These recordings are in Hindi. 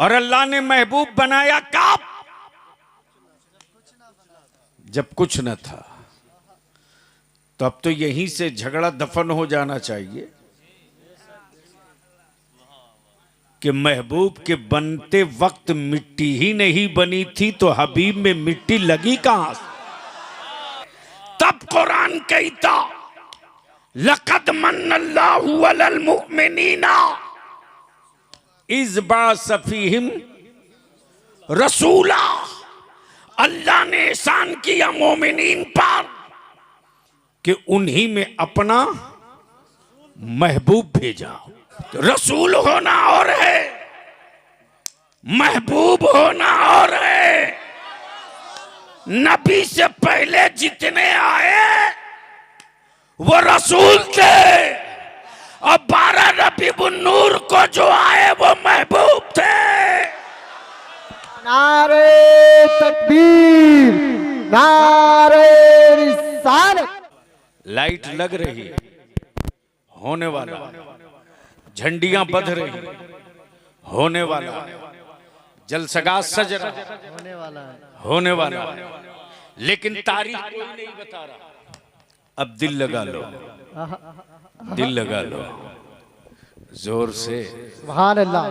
और अल्लाह ने महबूब बनाया कब? जब कुछ न था। तो अब तो यहीं से झगड़ा दफन हो जाना चाहिए कि महबूब के बनते वक्त मिट्टी ही नहीं बनी थी तो हबीब में मिट्टी लगी कहां से? तब कुरान कहता लक़द मन्नल्लाहु अलल मुमिनीना इज़ बअस फ़ीहिम रसूला। अल्लाह ने एहसान किया मोमिनीन पर कि उन्हीं में अपना महबूब भेजा। रसूल होना और है, महबूब होना और है। नबी से पहले जितने आए वो रसूल थे, और 12 रबीउन नूर को जो आए वो महबूब थे। नारे तकबीर, नारे रिसालत। लाइट लग रही, होने वाला। झंडियां बंध रही, होने वाला। जलसगा सज रहा, होने वाला। लेकिन तारीख कोई नहीं बता रहा। अब दिल लगा लो, दिल लगा लो जोर से। सुभान अल्लाह,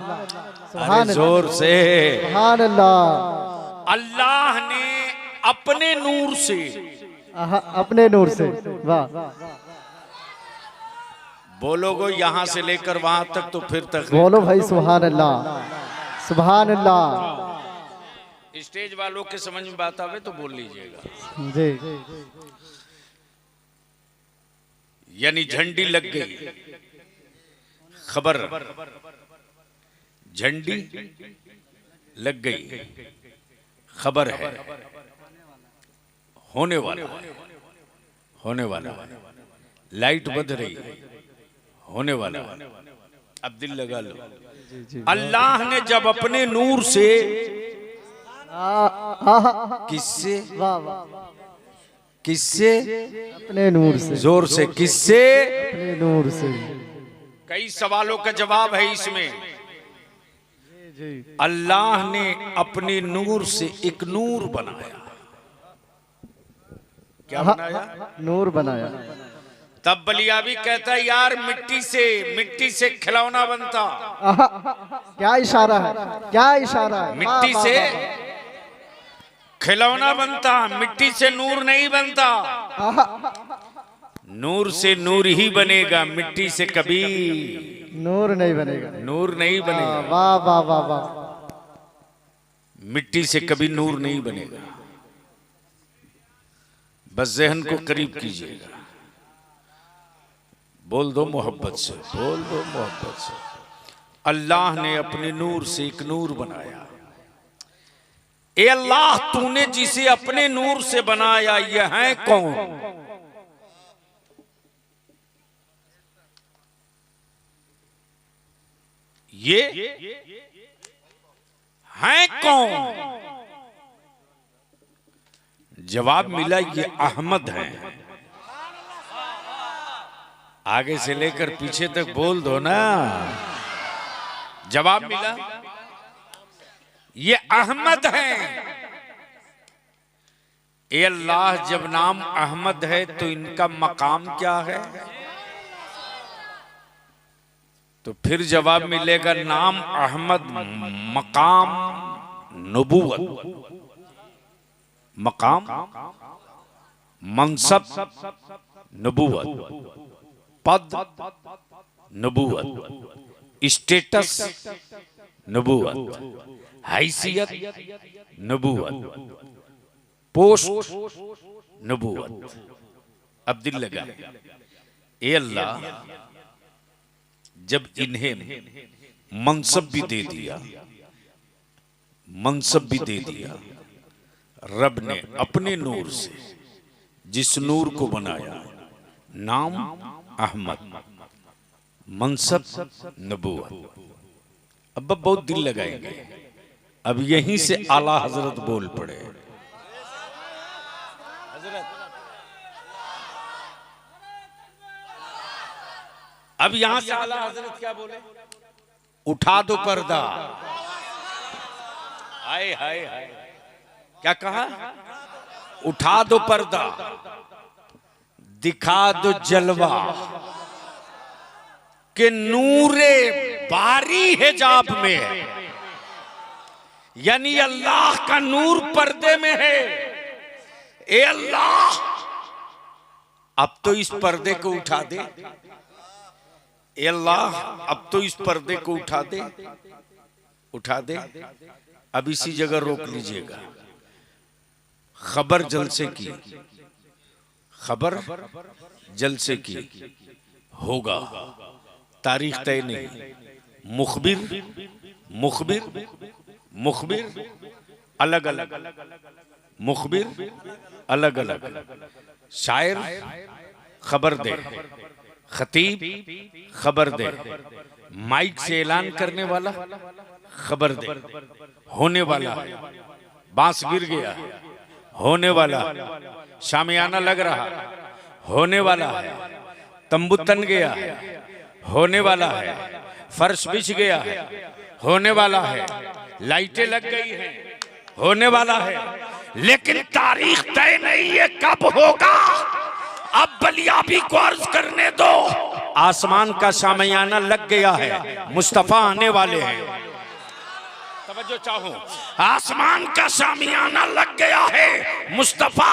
सुभान अल्लाह, जोर से। सुभान अल्लाह। अल्लाह ने अपने नूर से, अपने नूर से, वाह। बोलोगो यहां से लेकर वहां तक तो फिर तक बोलो भाई सुभान अल्लाह, सुभान अल्लाह। स्टेज वालों के समझ में बात आवे तो बोल लीजिएगा जी। यानी झंडी लग गई, खबर, झंडी लग गई, खबर है, होने वाला, होने वाला। लाइट बंध रही, होने वाला। अब दिल लगा लो। अल्लाह ने जब अपने नूर से, किससे, किससे? अपने नूर से, जोर से, किससे? अपने नूर से। कई सवालों का जवाब है इसमें। अल्लाह ने अपने नूर से एक नूर बनाया। क्या बनाया? नूर बनाया। तब बलियाबी कहता है यार मिट्टी से खिलौना बनता। क्या इशारा है, क्या इशारा है। मिट्टी से खिलौना बनता, मिट्टी से नूर नहीं बनता। नूर से नूर ही बनेगा, मिट्टी से कभी नूर नहीं बनेगा, नूर नहीं बनेगा। वाह वाह वाह वाह। मिट्टी से कभी नूर नहीं बनेगा। बस जहन को करीब कीजिएगा। बोल दो मोहब्बत से, बोल दो मोहब्बत से। अल्लाह ने अपने नूर से एक नूर बनाया। ए अल्लाह, तूने जिसे अपने नूर से बनाया यह है कौन? ये है कौन? जवाब मिला ये अहमद है। आगे से लेकर पीछे तक बोल दो ना। जवाब मिला ये अहमद है। ए अल्लाह, जब नाम अहमद है तो इनका मकाम क्या है? तो फिर जवाब मिलेगा नाम अहमद, मकाम नबूवत, मकाम मनसब नबूवत, पद नबूवत, स्टेटस नबूवत, हैसियत नबूवत, पोस्ट नबूवत। अब दिल लगा। ए अल्लाह, जब इन्हें मनसब भी दे दिया, मनसब भी दे दिया, रब ने अपने नूर से जिस नूर को बनाया, नाम अहमद, मनसब नबूवत। अब बहुत दिल लगाएंगे। अब यहीं से आला हजरत बोल पड़े। अब यहां से आला हजरत क्या बोले? उठा दो पर्दा, हाय हाय हाय, क्या कहा? उठा दो पर्दा, दिखा दो जलवा कि नूरे बारी हिजाब में है, यानी अल्लाह का नूर पर्दे में है। ए अल्लाह, अब तो इस पर्दे को उठा दे। ए अल्लाह, अब तो इस पर्दे को उठा दे, उठा दे। अब इसी जगह रोक लीजिएगा। खबर जलसे की, खबर जलसे की होगा, तारीख तय नहीं। मुखबिर मुखबिर मुखबिर अलग अलग, मुखबिर अलग अलग, शायर खबर दे, खतीब खबर दे, माइक से ऐलान करने वाला खबर दे। होने वाला है, बांस गिर गया, होने वाला, शामियाना लग रहा, होने वाला है, तंबू तन गया, होने वाला है, फर्श बिछ गया, होने वाला है, लाइटें लग गई हैं, होने वाला है, लेकिन तारीख तय नहीं है कब होगा। अब बलियाबी को अर्ज करने दो। आसमान का शामियाना लग गया है, मुस्तफा आने वाले हैं। तवज्जो चाहो, आसमान का शामियाना लग गया है, मुस्तफा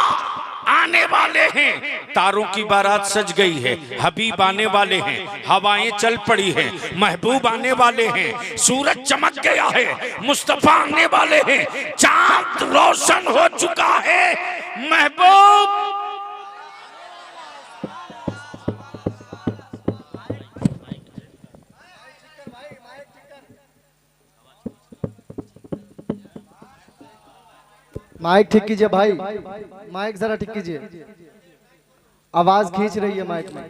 आने वाले हैं। तारों की बारात सज गई है, हबीब आने वाले हैं, हवाएं चल पड़ी हैं, महबूब आने वाले हैं, सूरज चमक गया है, मुस्तफा आने वाले हैं, चांद रोशन हो चुका है, महबूब माइक ठीक कीजिए भाई, माइक जरा ठीक कीजिए, आवाज खींच रही है माइक में,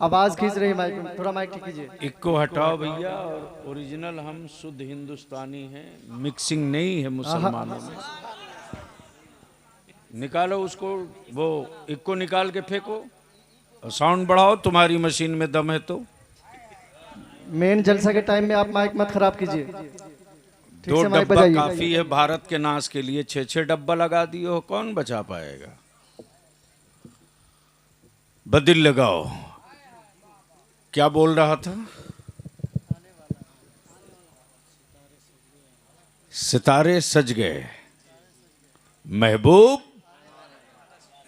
आवाज खींच रही है माइक में, थोड़ा माइक ठीक कीजिए। इको हटाओ भैया, और ओरिजिनल हम शुद्ध हिंदुस्तानी हैं, मिक्सिंग नहीं है मुसलमानों में। निकालो उसको, वो इको निकाल के फेंको, और साउंड बढ़ाओ, तुम्हारी मशीन में दम है तो। मेन जलसा के टाइम में आप माइक मत खराब कीजिए। 2 डब्बा काफी है भारत के नाश के लिए, 6-6 डब्बा लगा दिए हो, कौन बचा पाएगा? बदिल लगाओ। क्या बोल रहा था? सितारे सज गए, महबूब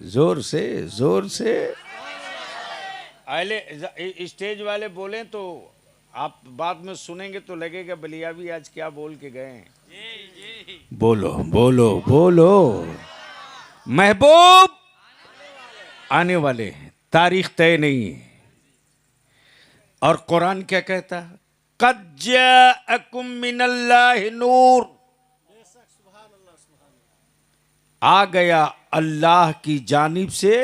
जोर से जोर से। आले स्टेज वाले बोले तो आप बाद में सुनेंगे तो लगेगा बलियाबी आज क्या बोल के गए हैं। बोलो बोलो बोलो, महबूब आने वाले हैं, तारीख तय नहीं। और कुरान क्या कहता है? क़द जाअकुम मिनल्लाहि नूर, आ गया अल्लाह की जानिब से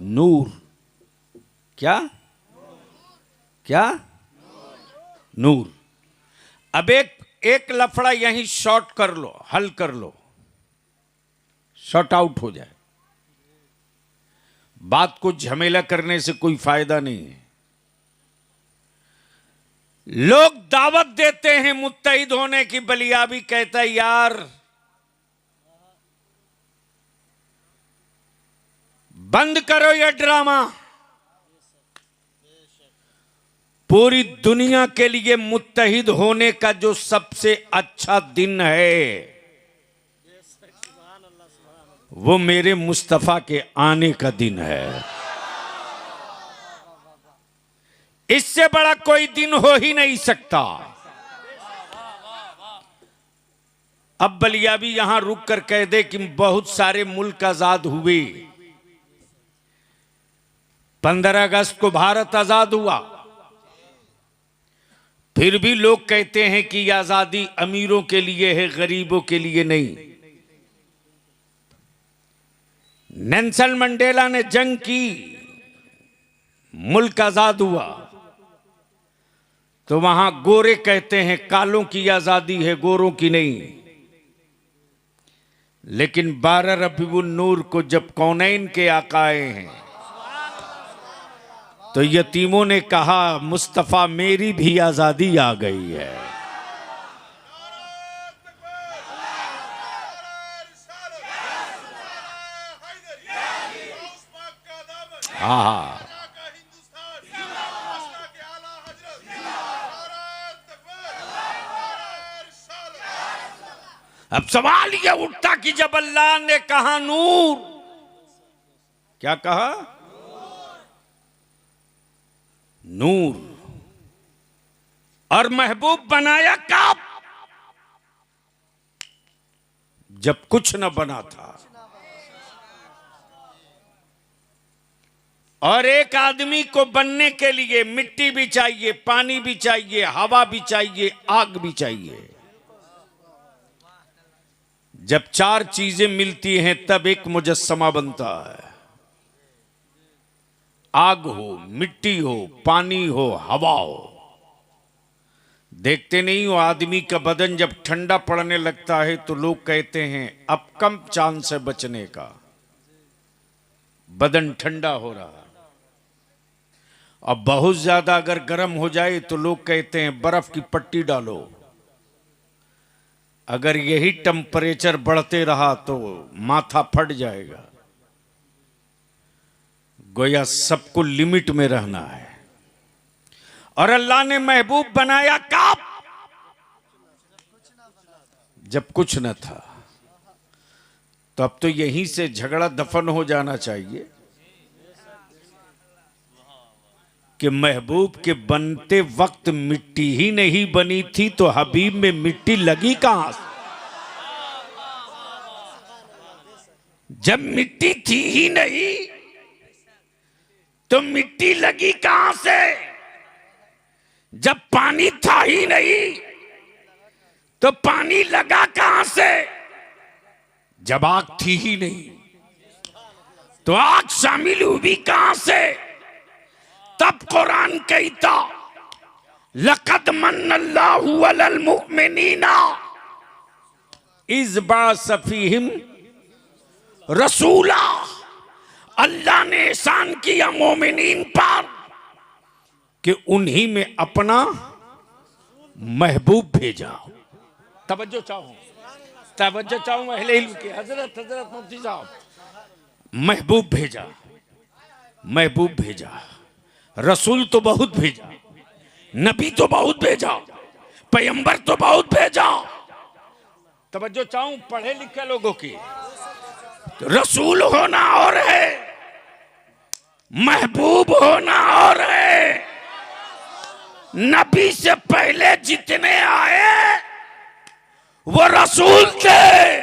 नूर। क्या क्या? नूर। अब एक लफड़ा यहीं शॉर्ट कर लो, हल कर लो, शॉर्ट आउट हो जाए। बात को झमेला करने से कोई फायदा नहीं है। लोग दावत देते हैं मुत्तहिद होने की, बलियाबी कहता है यार बंद करो ये ड्रामा। पूरी दुनिया के लिए मुत्तहिद होने का जो सबसे अच्छा दिन है वो मेरे मुस्तफा के आने का दिन है। इससे बड़ा कोई दिन हो ही नहीं सकता। अब बलियाबी यहां रुक कर कह दे कि बहुत सारे मुल्क आजाद हुए, 15 अगस्त को भारत आजाद हुआ, फिर भी लोग कहते हैं कि यह आजादी अमीरों के लिए है, गरीबों के लिए नहीं। नेल्सन मंडेला ने जंग की, मुल्क आजाद हुआ, तो वहां गोरे कहते हैं कालों की आजादी है, गोरों की नहीं। लेकिन 12 रबीउन नूर को जब कौनैन के आका आए हैं तो यतीमों ने कहा मुस्तफा मेरी भी आजादी आ गई है। हाँ। अब सवाल यह उठता कि जब अल्लाह ने कहा नूर, क्या कहा? नूर, और महबूब बनाया कब? जब कुछ न बना था। और एक आदमी को बनने के लिए मिट्टी भी चाहिए, पानी भी चाहिए, हवा भी चाहिए, आग भी चाहिए। जब चार चीजें मिलती हैं तब एक मुजस्समा बनता है। आग हो, मिट्टी हो, पानी हो, हवा हो। देखते नहीं हो आदमी का बदन जब ठंडा पड़ने लगता है तो लोग कहते हैं अब कम चांस है बचने का, बदन ठंडा हो रहा। अब बहुत ज्यादा अगर गर्म हो जाए तो लोग कहते हैं बर्फ की पट्टी डालो। अगर यही टेम्परेचर बढ़ते रहा तो माथा फट जाएगा। गोया सबको लिमिट में रहना है। और अल्लाह ने महबूब बनाया कब? जब कुछ न था। तो अब तो यहीं से झगड़ा दफन हो जाना चाहिए कि महबूब के बनते वक्त मिट्टी ही नहीं बनी थी तो हबीब में मिट्टी लगी कहां से? जब मिट्टी थी ही नहीं तो मिट्टी लगी कहां से? जब पानी था ही नहीं तो पानी लगा कहां से? जब आग थी ही नहीं तो आग शामिल हुई कहां से? तब कुरान कहता लक़द मन्नल्लाहु अलल मुमिनीना इज़ बअस फ़ीहिम रसूला। अल्लाह ने एहसान किया मोमिनीन पर कि उन्हीं में अपना महबूब भेजा। तवज्जो चाहूं अहले इल्म के हजरत मुफ्ती साहब, महबूब भेजा, महबूब भेजा। रसूल तो बहुत भेजा, नबी तो बहुत भेजा, पैगंबर तो बहुत भेजा। तवज्जो चाहूं पढ़े लिखे लोगों की। रसूल होना और है, महबूब होना और है। नबी से पहले जितने आए वो रसूल थे,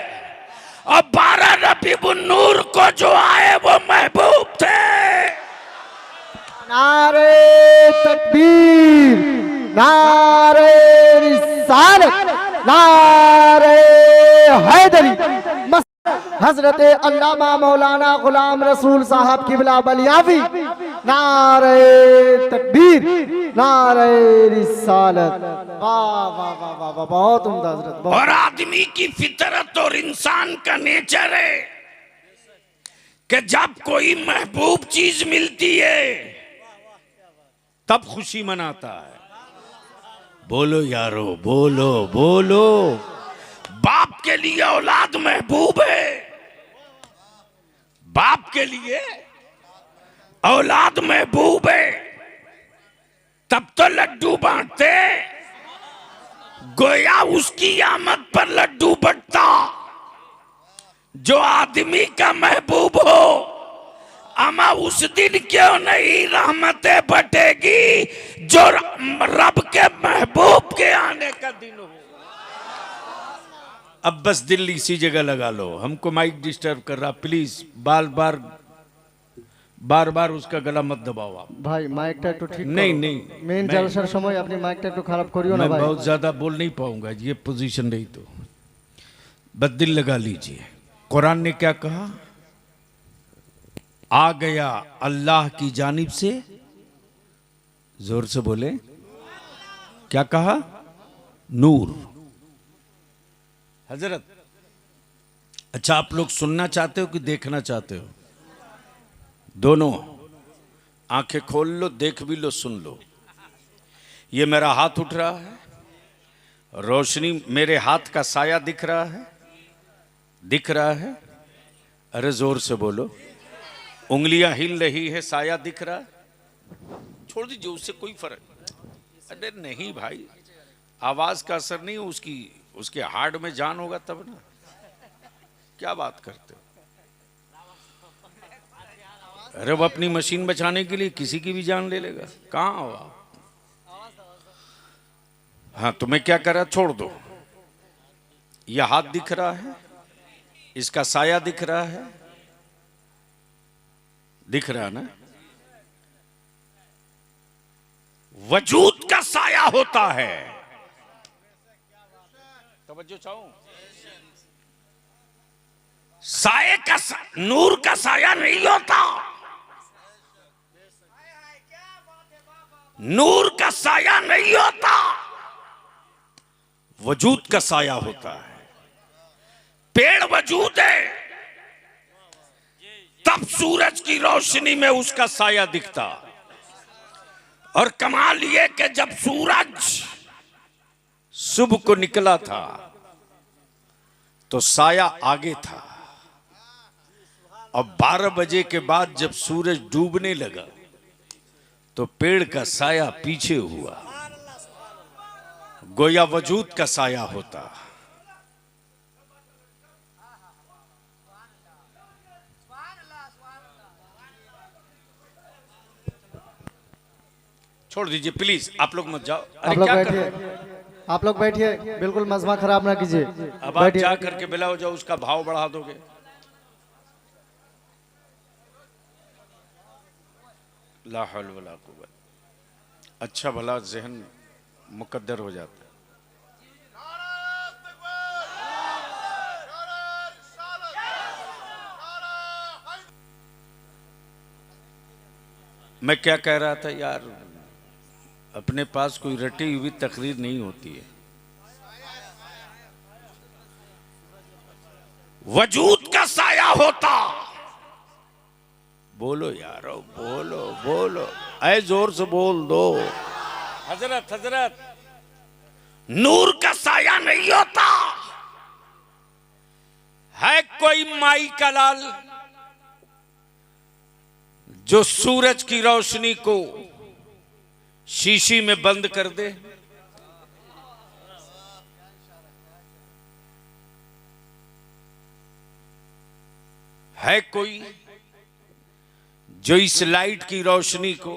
और 12 रबीउन नूर को जो आए वो महबूब थे। नारे तकबीर, नारे रिसालत, नारे हैदरी। हजरत अल्लामा मौलाना गुलाम रसूल साहब किबला बलियावी। नारे तकबीर, नारे रिसालत। वाह वाह वाह वाह वाह, बहुत उम्दा हजरत। और आदमी की फितरत और इंसान का नेचर है कि जब कोई महबूब चीज मिलती है तब खुशी मनाता है। बोलो यारो, बोलो बोलो। बाप के लिए औलाद महबूब है, बाप के लिए औलाद महबूब है। तब तो लड्डू बांटते, गोया उसकी आमद पर लड्डू बंटता। जो आदमी का महबूब हो, अमा उस दिन क्यों नहीं रहमतें बटेगी जो रब के महबूब के आने का दिन हो। अब बस दिल इसी जगह लगा लो। हमको माइक डिस्टर्ब कर रहा, प्लीज बार बार उसका गला मत दबाओ आप। भाई माइक टैग तो ठीक नहीं मेन जलसार समय अपनी माइक टैग तो खराब करियो ना मैं भाई। बहुत ज्यादा बोल नहीं पाऊंगा, ये पोजीशन नहीं। तो बस दिल लगा लीजिए। कुरान ने क्या कहा? आ गया अल्लाह की जानिब से, जोर से बोले, क्या कहा? नूर। हजरत, अच्छा आप लोग सुनना चाहते हो कि देखना चाहते हो? दोनों। आंखें खोल लो, देख भी लो, सुन लो। ये मेरा हाथ उठ रहा है, रोशनी मेरे हाथ का साया दिख रहा है, दिख रहा है। अरे जोर से बोलो। उंगलियां हिल रही है, साया दिख रहा है, छोड़ दीजिए, उससे कोई फर्क। अरे नहीं भाई, आवाज का असर नहीं, उसके हार्ट में जान होगा तब ना। क्या बात करते हो? अरे वो अपनी मशीन बचाने के लिए किसी की भी जान ले लेगा। कहाँ हो आप? हाँ, तुम्हें क्या करा, छोड़ दो। यह हाथ दिख रहा है, इसका साया दिख रहा है, दिख रहा ना। वजूद का साया होता है। तवज्जो चाहूं, साये का नूर का साया नहीं होता। नूर का साया नहीं होता, वजूद का साया होता है। पेड़ वजूद है, तब सूरज की रोशनी में उसका साया दिखता। और कमाल यह कि जब सूरज सुबह को निकला था तो साया आगे था, और 12 बजे के बाद जब सूरज डूबने लगा तो पेड़ का साया पीछे हुआ। गोया वजूद का साया होता। छोड़ दीजिए प्लीज, आप लोग मत जाओ। आप लोग बैठिए, आप लोग बैठिए, बिल्कुल मजमा खराब ना कीजिए। अब आप जा करके बिला हो जाओ, उसका भाव बढ़ा दोगे। ला हौल वला कुव्वत। अच्छा भला जहन मुकद्दर हो जाता है। मैं क्या कह रहा था यार, अपने पास कोई रटी हुई तकरीर नहीं होती है। वजूद का साया होता। बोलो यारो, बोलो बोलो, ऐ जोर से बोल दो। हजरत हजरत, नूर का साया नहीं होता। है कोई माई का लाल जो सूरज की रोशनी को शीशी में बंद कर दे? है कोई जो इस लाइट की रोशनी को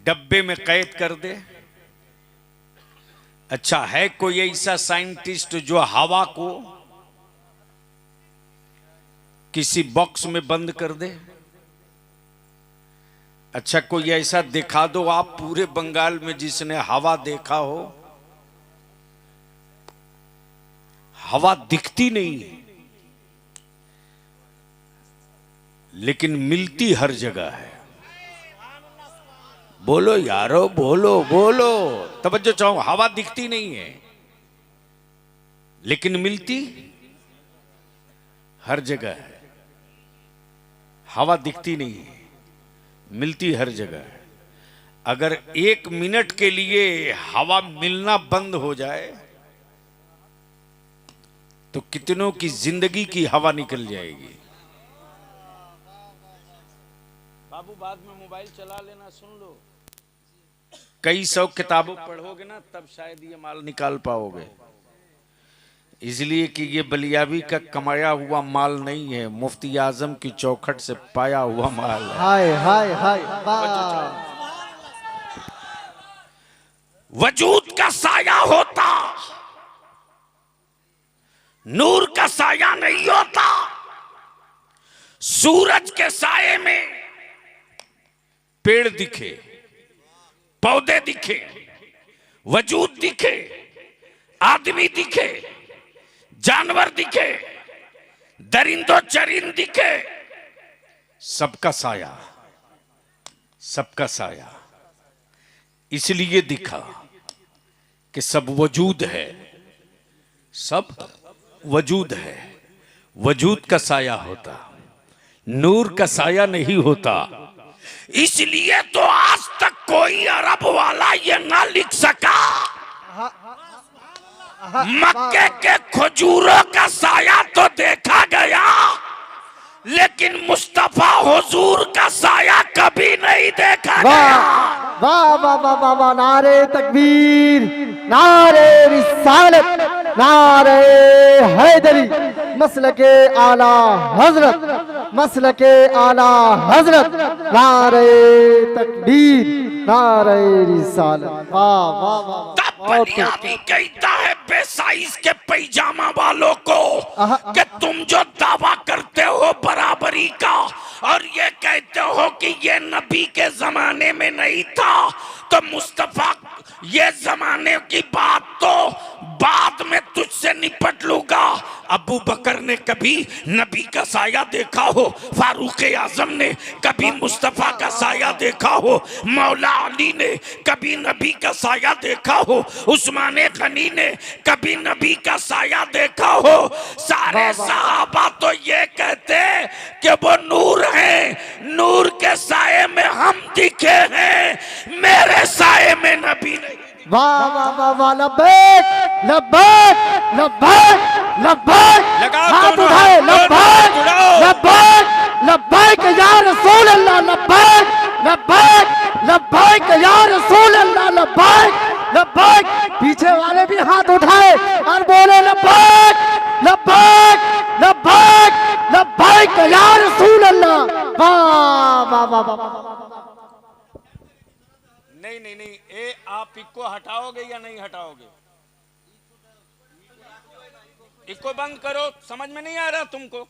डब्बे में कैद कर दे? अच्छा, है कोई ऐसा साइंटिस्ट जो हवा को किसी बॉक्स में बंद कर दे? अच्छा, कोई ऐसा दिखा दो आप पूरे बंगाल में जिसने हवा देखा हो। हवा दिखती नहीं है, लेकिन मिलती हर जगह है। बोलो यारो, बोलो बोलो, तवज्जो चाहो। हवा दिखती नहीं है, लेकिन मिलती हर जगह है। हवा दिखती नहीं है, मिलती हर जगह है। अगर 1 मिनट के लिए हवा मिलना बंद हो जाए तो कितनों की जिंदगी की हवा निकल जाएगी। बाबू, बाद में मोबाइल चला लेना, सुन लो। कई 100 किताबों पढ़ोगे ना, तब शायद ये माल निकाल पाओगे। इसलिए कि ये बलियावी का कमाया हुआ माल नहीं है, मुफ्ती आजम की चौखट से पाया हुआ माल है। हाय हाय हाय, वजूद का साया होता, नूर का साया नहीं होता। सूरज के साये में पेड़ दिखे, पौधे दिखे, वजूद दिखे, आदमी दिखे, जानवर दिखे, दरिंदो चरिंद दिखे, सबका साया, सबका साया। इसलिए दिखा कि सब वजूद है, सब वजूद है। वजूद का साया होता, नूर का साया नहीं होता। इसलिए तो आज तक कोई अरब वाला ये ना लिख सका मक्के के खजूरों का साया तो देखा गया, लेकिन मुस्तफा हुजूर का साया कभी नहीं देखा वाह गया। वाह वाह वाह वाह वाह, नारे तकबीर, नारे रिसालत, नारे हैदरी, मसलके आला हजरत, मसलके आला हजरत, नारे तकबीर, नारे रिसालत। वाह वाह वाह, तब बनियामी कहता है बेसाइज के पैजामा वालों को आहा, कि तुम जो दावा करते हो बराबरी का और ये कहते हो कि ये नबी के जमाने में नहीं था, तो मुस्तफा ये जमाने की बात तो बाद में तुझसे निपट लूंगा। अबू बकर ने कभी नबी का साया देखा हो? फारूक आजम ने कभी मुस्तफा का साया देखा हो? मौला अली ने कभी नबी का साया देखा हो? उस्मान गनी ने कभी नबी का साया देखा हो? सारे सहाबा तो ये कहते कि वो नूर हैं, नूर के साये में हम दिखे हैं, मेरे साये में नबी नहीं। वाह वाह वाह वाह, लब्बैक लब्बैक लब्बैक लब्बैक, लगाओ हाथ दोनों उठाए, हाथ, दोनों लब्बैक हाथ उठाओ। लब्बैक लब्बैक या रसूल अल्लाह, लब्बैक लब्बैक लब्बैक या रसूल अल्लाह, लब्बैक लब्बैक। पीछे वाले भी हाथ उठाए और बोले लब्बैक लब्बैक लब्बैक लब्बैक या रसूल अल्लाह। वाह वाह वाह वाह वाह। नहीं नहीं नहीं, ये आप इको हटाओगे या नहीं हटाओगे? इको बंद करो, समझ में नहीं आ रहा तुमको?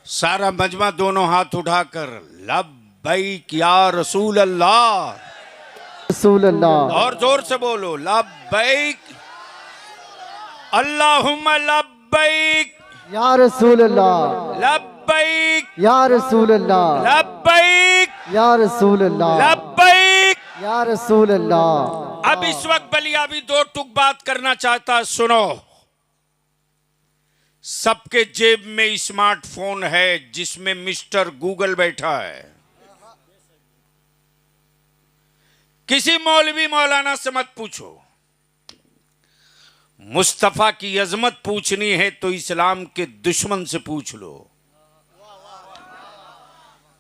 सारा मजमा दोनों हाथ उठाकर लब्बैक या रसूल अल्लाह, रसूल अल्लाह, और जोर से बोलो लब्बैक अल्लाहुम्मा लब्बैक या रसूल अल्लाह, लब्बैक या रसूल अल्लाह, लब्बैक या रसूल अल्लाह, लब्बैक। या रसूल अल्लाह। अब इस वक्त बलियाबी दो टुक बात करना चाहता है, सुनो। सबके जेब में स्मार्टफोन है जिसमें मिस्टर गूगल बैठा है। किसी मौलवी मौलाना से मत पूछो। मुस्तफा की अजमत पूछनी है तो इस्लाम के दुश्मन से पूछ लो।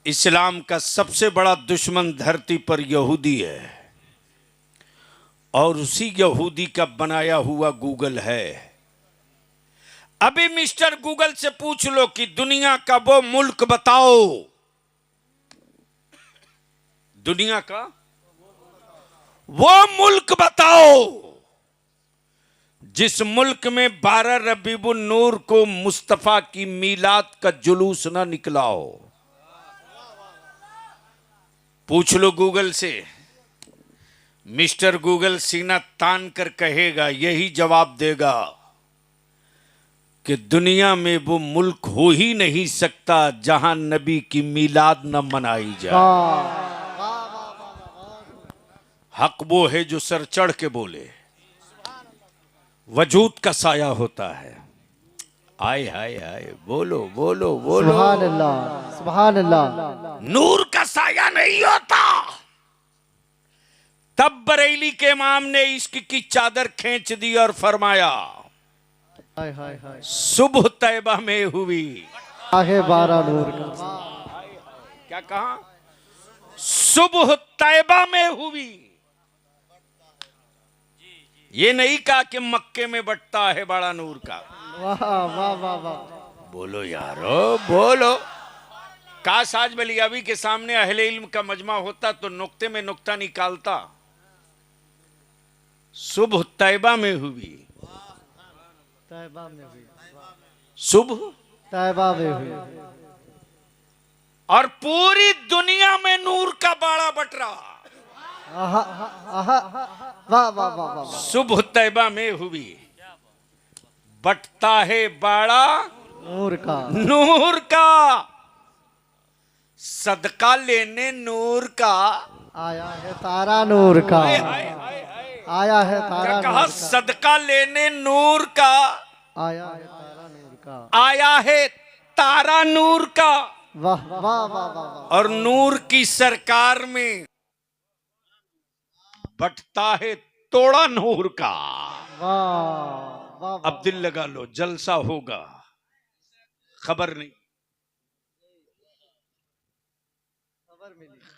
इस्लाम का सबसे बड़ा दुश्मन धरती पर यहूदी है, और उसी यहूदी का बनाया हुआ गूगल है। अभी मिस्टर गूगल से पूछ लो कि दुनिया का वो मुल्क बताओ, दुनिया का वो मुल्क बताओ जिस मुल्क में 12 रबीउन नूर को मुस्तफा की मीलाद का जुलूस ना निकला हो। पूछ लो गूगल से। मिस्टर गूगल सीना तान कर कहेगा, यही जवाब देगा कि दुनिया में वो मुल्क हो ही नहीं सकता जहां नबी की मीलाद न मनाई जाए। हक वो है जो सर चढ़ के बोले, वजूद का साया होता है। आए हाय हाय, बोलो बोलो बोलो, सुभान अल्लाह, सुभान अल्लाह। नूर का साया नहीं होता। तब बरेली के इमाम ने इश्क की चादर खींच दी और फरमाया, हाय हाय हाय, सुबह तैबा में हुई। आहे 12 नूर का। क्या कहा? सुबह तैबा में हुई। ये नहीं कहा कि मक्के में बटता है बड़ा नूर का। वाह वाह वाह वाह, बोलो यारो बोलो। काश आज बलियाबी के सामने अहले इल्म का मजमा होता तो नुक्ते में नुक्ता निकालता। सुबह तैबा में हुई, तैबा में हुई, सुबह तैबा में हुई, और पूरी दुनिया में नूर का बाड़ा बट रहा। आहा आहा, वाह वाह वाह वाह। सुबह तैबा में हुई, बटता है बाड़ा नूर का, नूर का, सदका लेने नूर का। आया है तारा नूर का, हाय हाय हाय हाय। आया है क्या तारा कहा? नूर का, सदका लेने नूर का, आया है तारा नूर का। आया है तारा नूर का। वाह वाह वाह वाह वाह। और नूर की सरकार में बटता है तोड़ा नूर का। वाह वाह अब दिल लगा लो, जलसा होगा, खबर नहीं,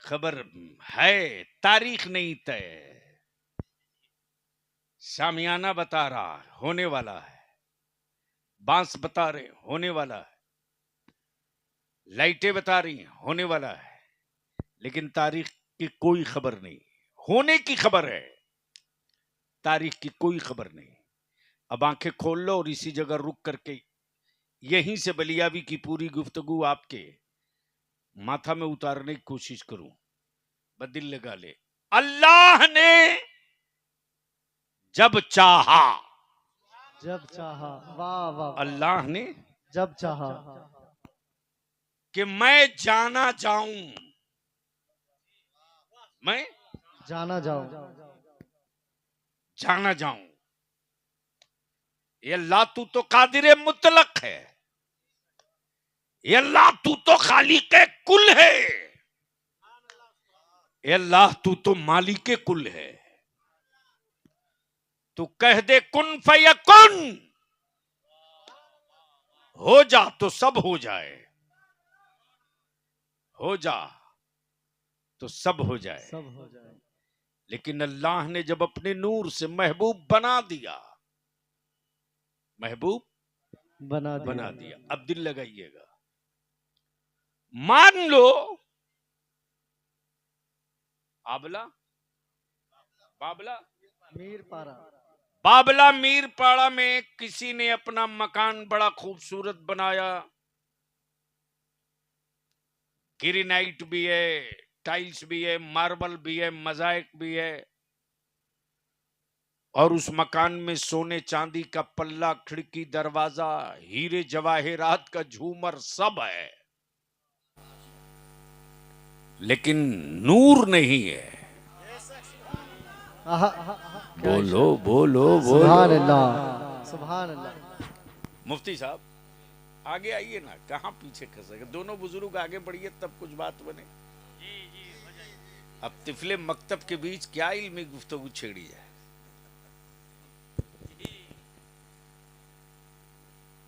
खबर है, तारीख नहीं तय। शामियाना बता रहा होने वाला है, बांस बता रहे होने वाला है, लाइटें बता रही होने वाला है, लेकिन तारीख की कोई खबर नहीं। होने की खबर है, तारीख की कोई खबर नहीं। अब आंखें खोल लो और इसी जगह रुक करके यहीं से बलियावी की पूरी गुफ्तगू आपके माथा में उतारने की कोशिश करूं। बदिल लगा ले, अल्लाह ने जब चाहा, जब चाहा, वाह वाह, अल्लाह ने जब चाहा कि मैं जाना जाऊं, मैं जाना जाओ, जाना जाऊं। ये अल्लाह तू तो कादिर मुतलक है, ये अल्लाह तू तो खालिक कुल है, ये अल्लाह तू तो मालिक कुल है। तू कह दे कुन फयकुन, हो जा तो सब हो जाए, हो जा तो सब हो जाए। सब हो जाए। लेकिन अल्लाह ने जब अपने नूर से महबूब बना दिया, महबूब बना दिया। अब दिल लगाइएगा, मान लो आबला बाबला मीरपाड़ा, बाबला मीरपाड़ा में किसी ने अपना मकान बड़ा खूबसूरत बनाया, ग्रेनाइट भी है, टाइल्स भी है, मार्बल भी है, मोज़ाइक भी है, और उस मकान में सोने चांदी का पल्ला, खिड़की, दरवाजा, हीरे जवाहिरात का झूमर सब है, लेकिन नूर नहीं है। बोलो बोलो सुभान बोलो, अल्लाह, सुभान अल्लाह। मुफ्ती साहब आगे आइए ना, कहां पीछे खसे। दोनों बुजुर्ग आगे बढ़िए तब कुछ बात बने। अब तिफले मकतब के बीच क्या इल्मी गुफ्तगू छेड़ी है।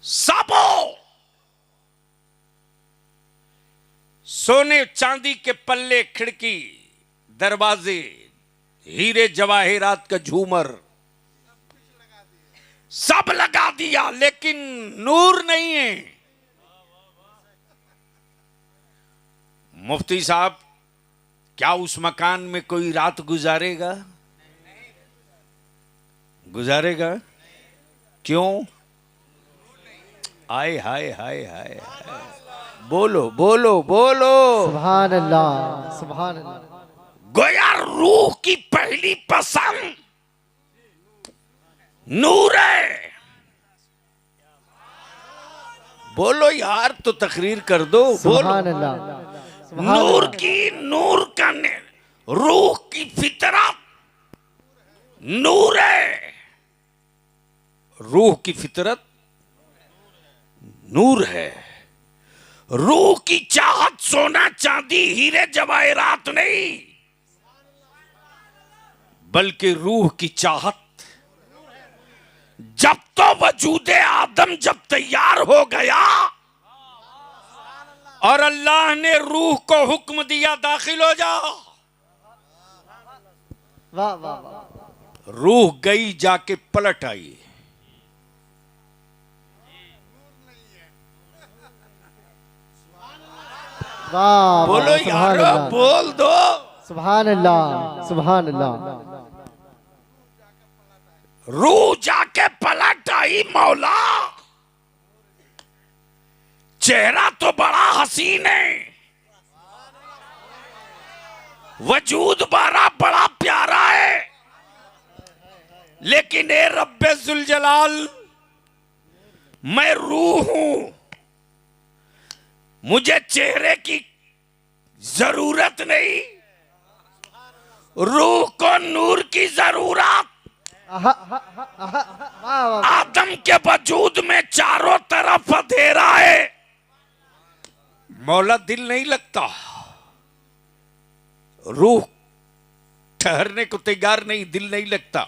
सबो सोने चांदी के पल्ले, खिड़की, दरवाजे, हीरे जवाहिरात का झूमर सब लगा दिया, लेकिन नूर नहीं है। मुफ्ती साहब क्या उस मकान में कोई रात गुजारेगा? गुजारेगा? क्यों? आए हाय हाय हाय हाय, बोलो बोलो बोलो, सुभान अल्लाह, सुभान अल्लाह। गोया रूह की पहली पसंद नूर है। बोलो यार, तो तकरीर कर दो, सुभान बोलो। अल्लाह, नूर की, नूर का रूह की फितरत नूर है, रूह की फितरत नूर है। रूह की चाहत सोना चांदी हीरे जवाहिरात नहीं, बल्कि रूह की चाहत जब तो वजूदे आदम जब तैयार हो गया और अल्लाह ने रूह को हुक्म दिया दाखिल हो जा, वाह वाह वाह, रूह गई जाके पलट आई। वाह, बोलो सुभान यारो, अल्लाह, बोल दो। सुभान अल्लाह, सुभान अल्लाह। रूह जाके पलट आई मौला। चेहरा तो बड़ा हसीन है, वजूद बड़ा प्यारा है, लेकिन ए रब्बे जुल जलाल, मैं रूह हूं, मुझे चेहरे की जरूरत नहीं, रूह को नूर की जरूरत। आदम के वजूद में चारों तरफ अंधेरा है, मौला दिल नहीं लगता, रूह ठहरने को तैयार नहीं, दिल नहीं लगता।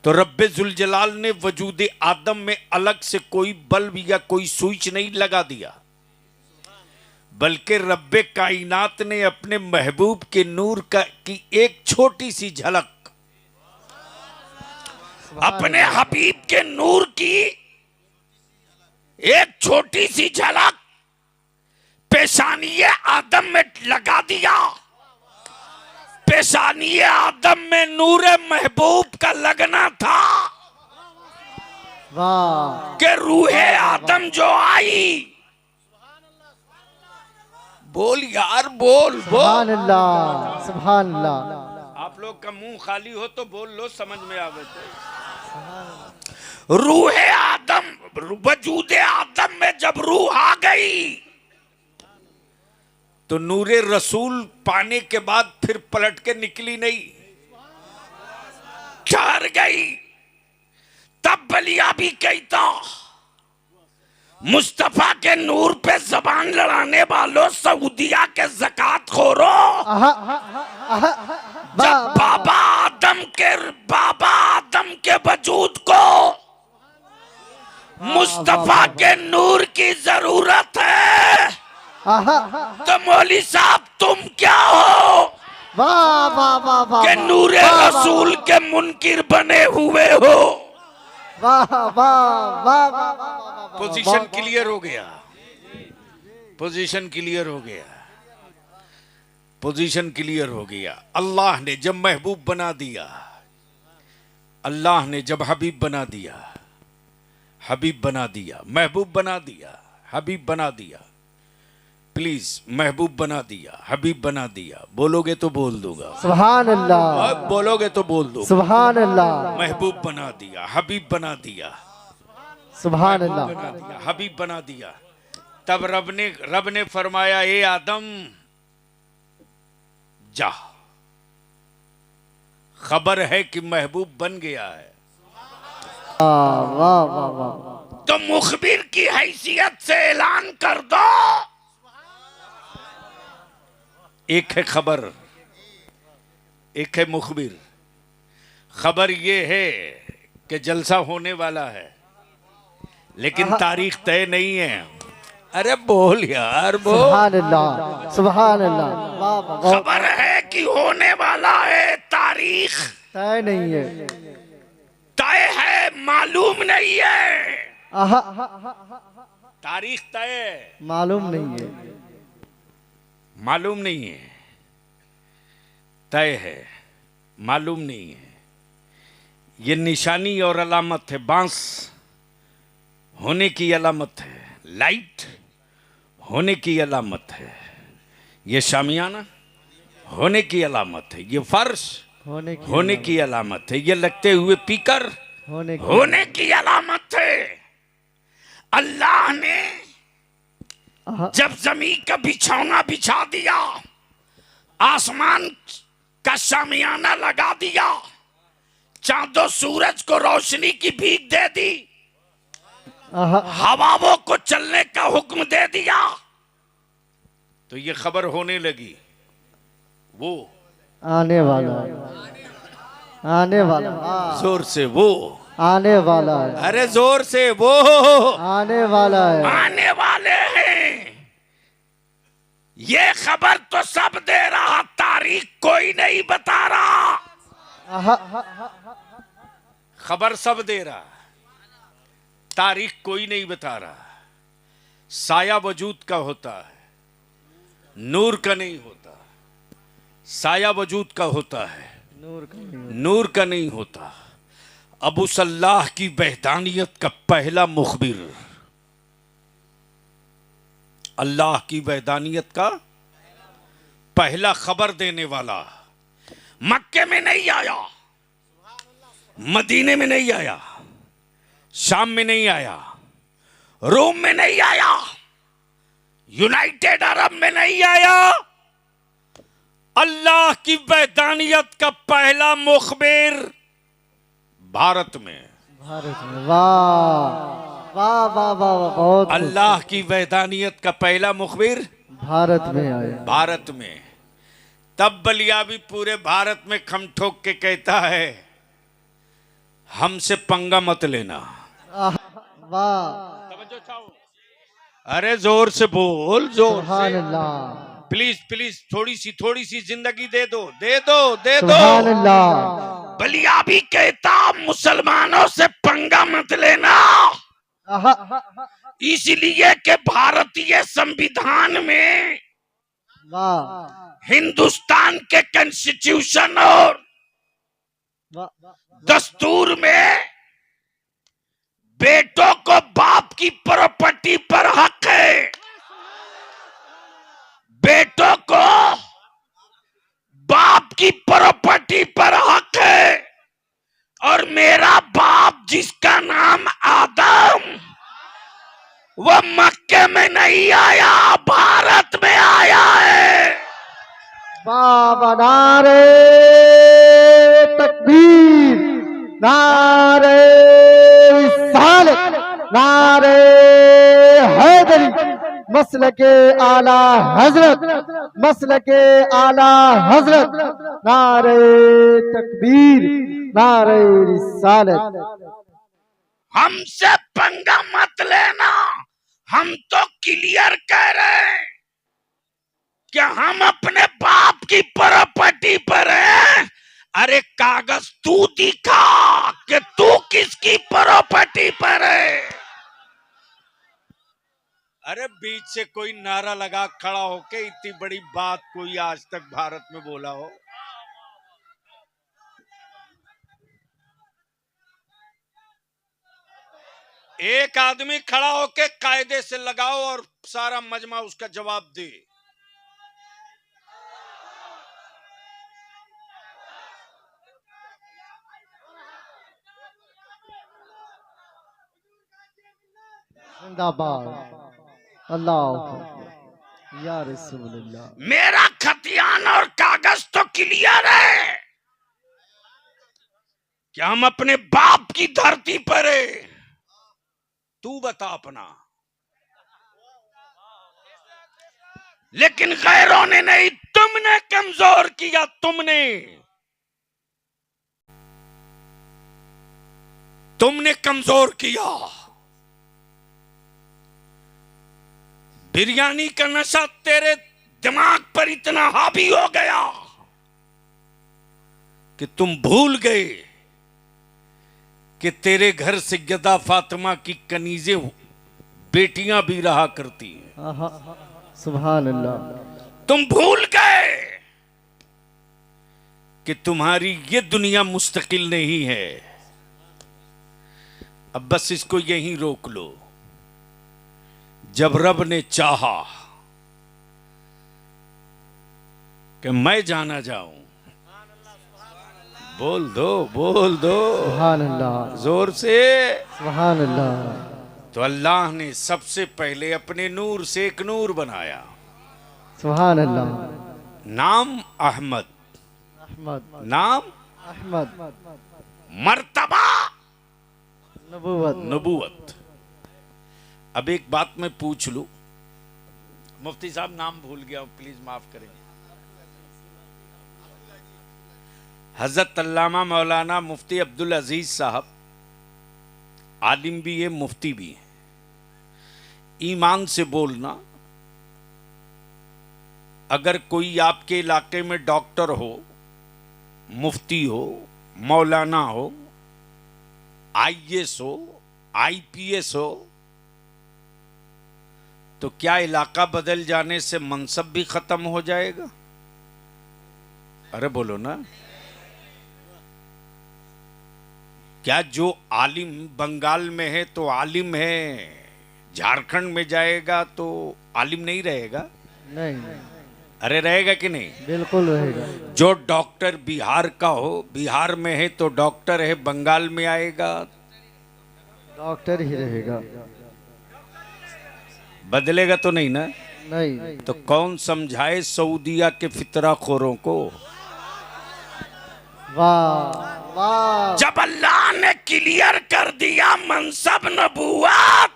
तो रब्बे जुल जलाल ने वजूद आदम में अलग से कोई बल्ब या कोई स्विच नहीं लगा दिया, बल्कि रब्बे कायनात ने अपने महबूब के नूर की एक छोटी सी झलक, अपने हबीब के नूर की एक छोटी सी झलक पेशानी आदम में लगा दिया। पेशानी आदम में नूर महबूब का लगना था वाह कि रूहे आदम जो आई, बोल यार बोल सुभान बोल। अल्लाह सुभान अल्लाह। आप लोग का मुंह खाली हो तो बोल लो, समझ में आवे तो। रूहे आदम, वजूद आदम में जब रूह आ गई तो नूरे रसूल पाने के बाद फिर पलट के निकली नहीं, ठहर गई। तब बलिया भी कहता, मुस्तफा के नूर पे जबान लड़ाने वालों, सऊदिया के ज़कात खोरो, जब बाबा आदम के वजूद को मुस्तफा के नूर की जरूरत है, तो मौली साहब तुम क्या हो वाह वाह वाह वाह कि नूरे रसूल के मुनकिर बने हुए हो। वाह वाह वाह वाह। पोजीशन क्लियर हो गया, पोजीशन क्लियर हो गया, पोजीशन क्लियर हो गया। अल्लाह ने जब महबूब बना दिया, अल्लाह ने जब हबीब बना दिया, हबीब बना दिया, महबूब बना दिया, हबीब बना दिया, प्लीज महबूब बना दिया, हबीब बना दिया। बोलोगे तो बोल दूंगा, सुभान अल्लाह, बोलोगे तो बोल दूंगा। सुभान अल्लाह, महबूब बना दिया, हबीब बना दिया, सुभान अल्लाह। बना दिया, हबीब बना दिया। तब रब ने फरमाया, ए आदम जा, खबर है कि महबूब बन गया है। वाह वाह वाह वाह। तो मुखबिर की हैसियत से ऐलान कर दो। एक है खबर, एक है मुखबिर। खबर ये है कि जलसा होने वाला है, लेकिन तारीख तय नहीं है। अरे बोल यार बोल। सुभान अल्लाह सुभान अल्लाह। वाह वाह वाह। खबर है कि होने वाला है, तारीख तय नहीं है, तय है, मालूम नहीं है। आहा, तारीख तय है, मालूम नहीं है, मालूम नहीं है। तय है, मालूम नहीं है। ये निशानी और अलामत है। बांस होने की अलामत है, लाइट होने की अलामत है, ये शामियाना होने की अलामत है, ये फर्श होने की अलामत है, ये लगते हुए पीकर होने की अलामत है। अल्लाह ने जब जमीन का बिछौना बिछा दिया, आसमान का शामियाना लगा दिया, चांदो सूरज को रोशनी की भीख दे दी, हवाओं को चलने का हुक्म दे दिया, तो ये खबर होने लगी। वो आने वाला है, आने वाला, जोर से वो आने वाला है, अरे जोर से वो आने वाला है, आने वाले हैं। ये खबर तो सब दे रहा, तारीख कोई नहीं बता रहा। खबर सब दे रहा, तारीख कोई नहीं बता रहा। साया वजूद का होता है, नूर का नहीं होता। साया वजूद का होता है, नूर का नहीं होता। अबू सल्लाह की वहदानियत का पहला मुखबिर, अल्लाह की वहदानियत का पहला खबर देने वाला मक्के में नहीं आया, मदीने में नहीं आया, शाम में नहीं आया, रोम में नहीं आया, यूनाइटेड अरब में नहीं आया। अल्लाह की वहदानियत का पहला मुखबिर भारत में। भारत में। वाह वाह वाह वाह वाह, बहुत खूब। अल्लाह की वहदानियत का पहला मुखबिर भारत में आया। भारत में। तब बलियाबी पूरे भारत में खम ठोक के कहता है, हमसे पंगा मत लेना। आह, वाह, अरे जोर से बोल, जोर सुभान से। अल्लाह, प्लीज प्लीज थोड़ी सी जिंदगी दे दो, दे दो, दे दो। सुभान अल्लाह। बलियाबी कहता, मुसलमानों से पंगा मत लेना, आहा, इसलिए कि भारतीय संविधान में, वाह हिंदुस्तान के कॉन्स्टिट्यूशन और वाह, दस्तूर में बेटों को बाप की प्रॉपर्टी पर हक है। बेटों को बाप की प्रॉपर्टी पर हक है। और मेरा बाप जिसका नाम आदम, वो मक्के में नहीं आया, भारत में आया है। बाबा नारे तकबीर, नारे रिसालत, नारे हैदरी, मसलके आला हजरत, मसलके आला हजरत, नारे तकबीर, नारे रिसालत। हमसे पंगा मत लेना, हम तो क्लियर कह रहे हैं कि हम अपने बाप की प्रॉपर्टी पर हैं। अरे कागज तू दिखा कि तू किसकी प्रॉपर्टी पर है। अरे बीच से कोई नारा लगा खड़ा होके इतनी बड़ी बात कोई आज तक भारत में बोला हो? एक आदमी खड़ा होके कायदे से लगाओ और सारा मजमा उसका जवाब दे। जिंदाबाद, अल्लाह या रसूलुल्लाह। मेरा खतियान और कागज तो क्लियर है कि हम अपने बाप की धरती पर है। तू बता अपना। लेकिन गैरों ने नहीं, तुमने कमजोर किया। तुमने कमजोर किया। बिरयानी का नशा तेरे दिमाग पर इतना हावी हो गया कि तुम भूल गए कि तेरे घर से सैयदा फातिमा की कनीजे बेटियां भी रहा करती हैं। आहा, सुभान अल्लाह। तुम भूल गए कि तुम्हारी ये दुनिया मुस्तकिल नहीं है। अब बस इसको यहीं रोक लो। जब रब ने चाहा कि मैं जाना जाऊं, बोल दो, बोल दो सुभान अल्लाह, जोर से। सुभान अल्लाह। तो अल्लाह ने सबसे पहले अपने नूर से एक नूर बनाया, सुभान अल्लाह। नाम अहमद। अहमद, नाम अहमद, मर्तबा नबूवत। नबूवत। अब एक बात मैं पूछ लूं, मुफ्ती साहब नाम भूल गया हूं, प्लीज माफ करें। हजरत अल्लामा मौलाना मुफ्ती अब्दुल अजीज साहब आलिम भी है, मुफ्ती भी है। ईमान से बोलना, अगर कोई आपके इलाके में डॉक्टर हो, मुफ्ती हो, मौलाना हो, आईएएस हो, आईपीएस हो, तो क्या इलाका बदल जाने से मनसब भी खत्म हो जाएगा? अरे बोलो ना। क्या जो आलिम बंगाल में है तो आलिम है, झारखंड में जाएगा तो आलिम नहीं रहेगा? नहीं, अरे रहेगा कि नहीं? बिल्कुल रहेगा। जो डॉक्टर बिहार का हो, बिहार में है तो डॉक्टर है, बंगाल में आएगा डॉक्टर ही रहेगा। बदलेगा तो नहीं ना? नहीं। तो कौन समझाए सऊदिया के फितराखोरों को? वाह वाह, जब अल्लाह ने क्लियर कर दिया मनसब नबूवत,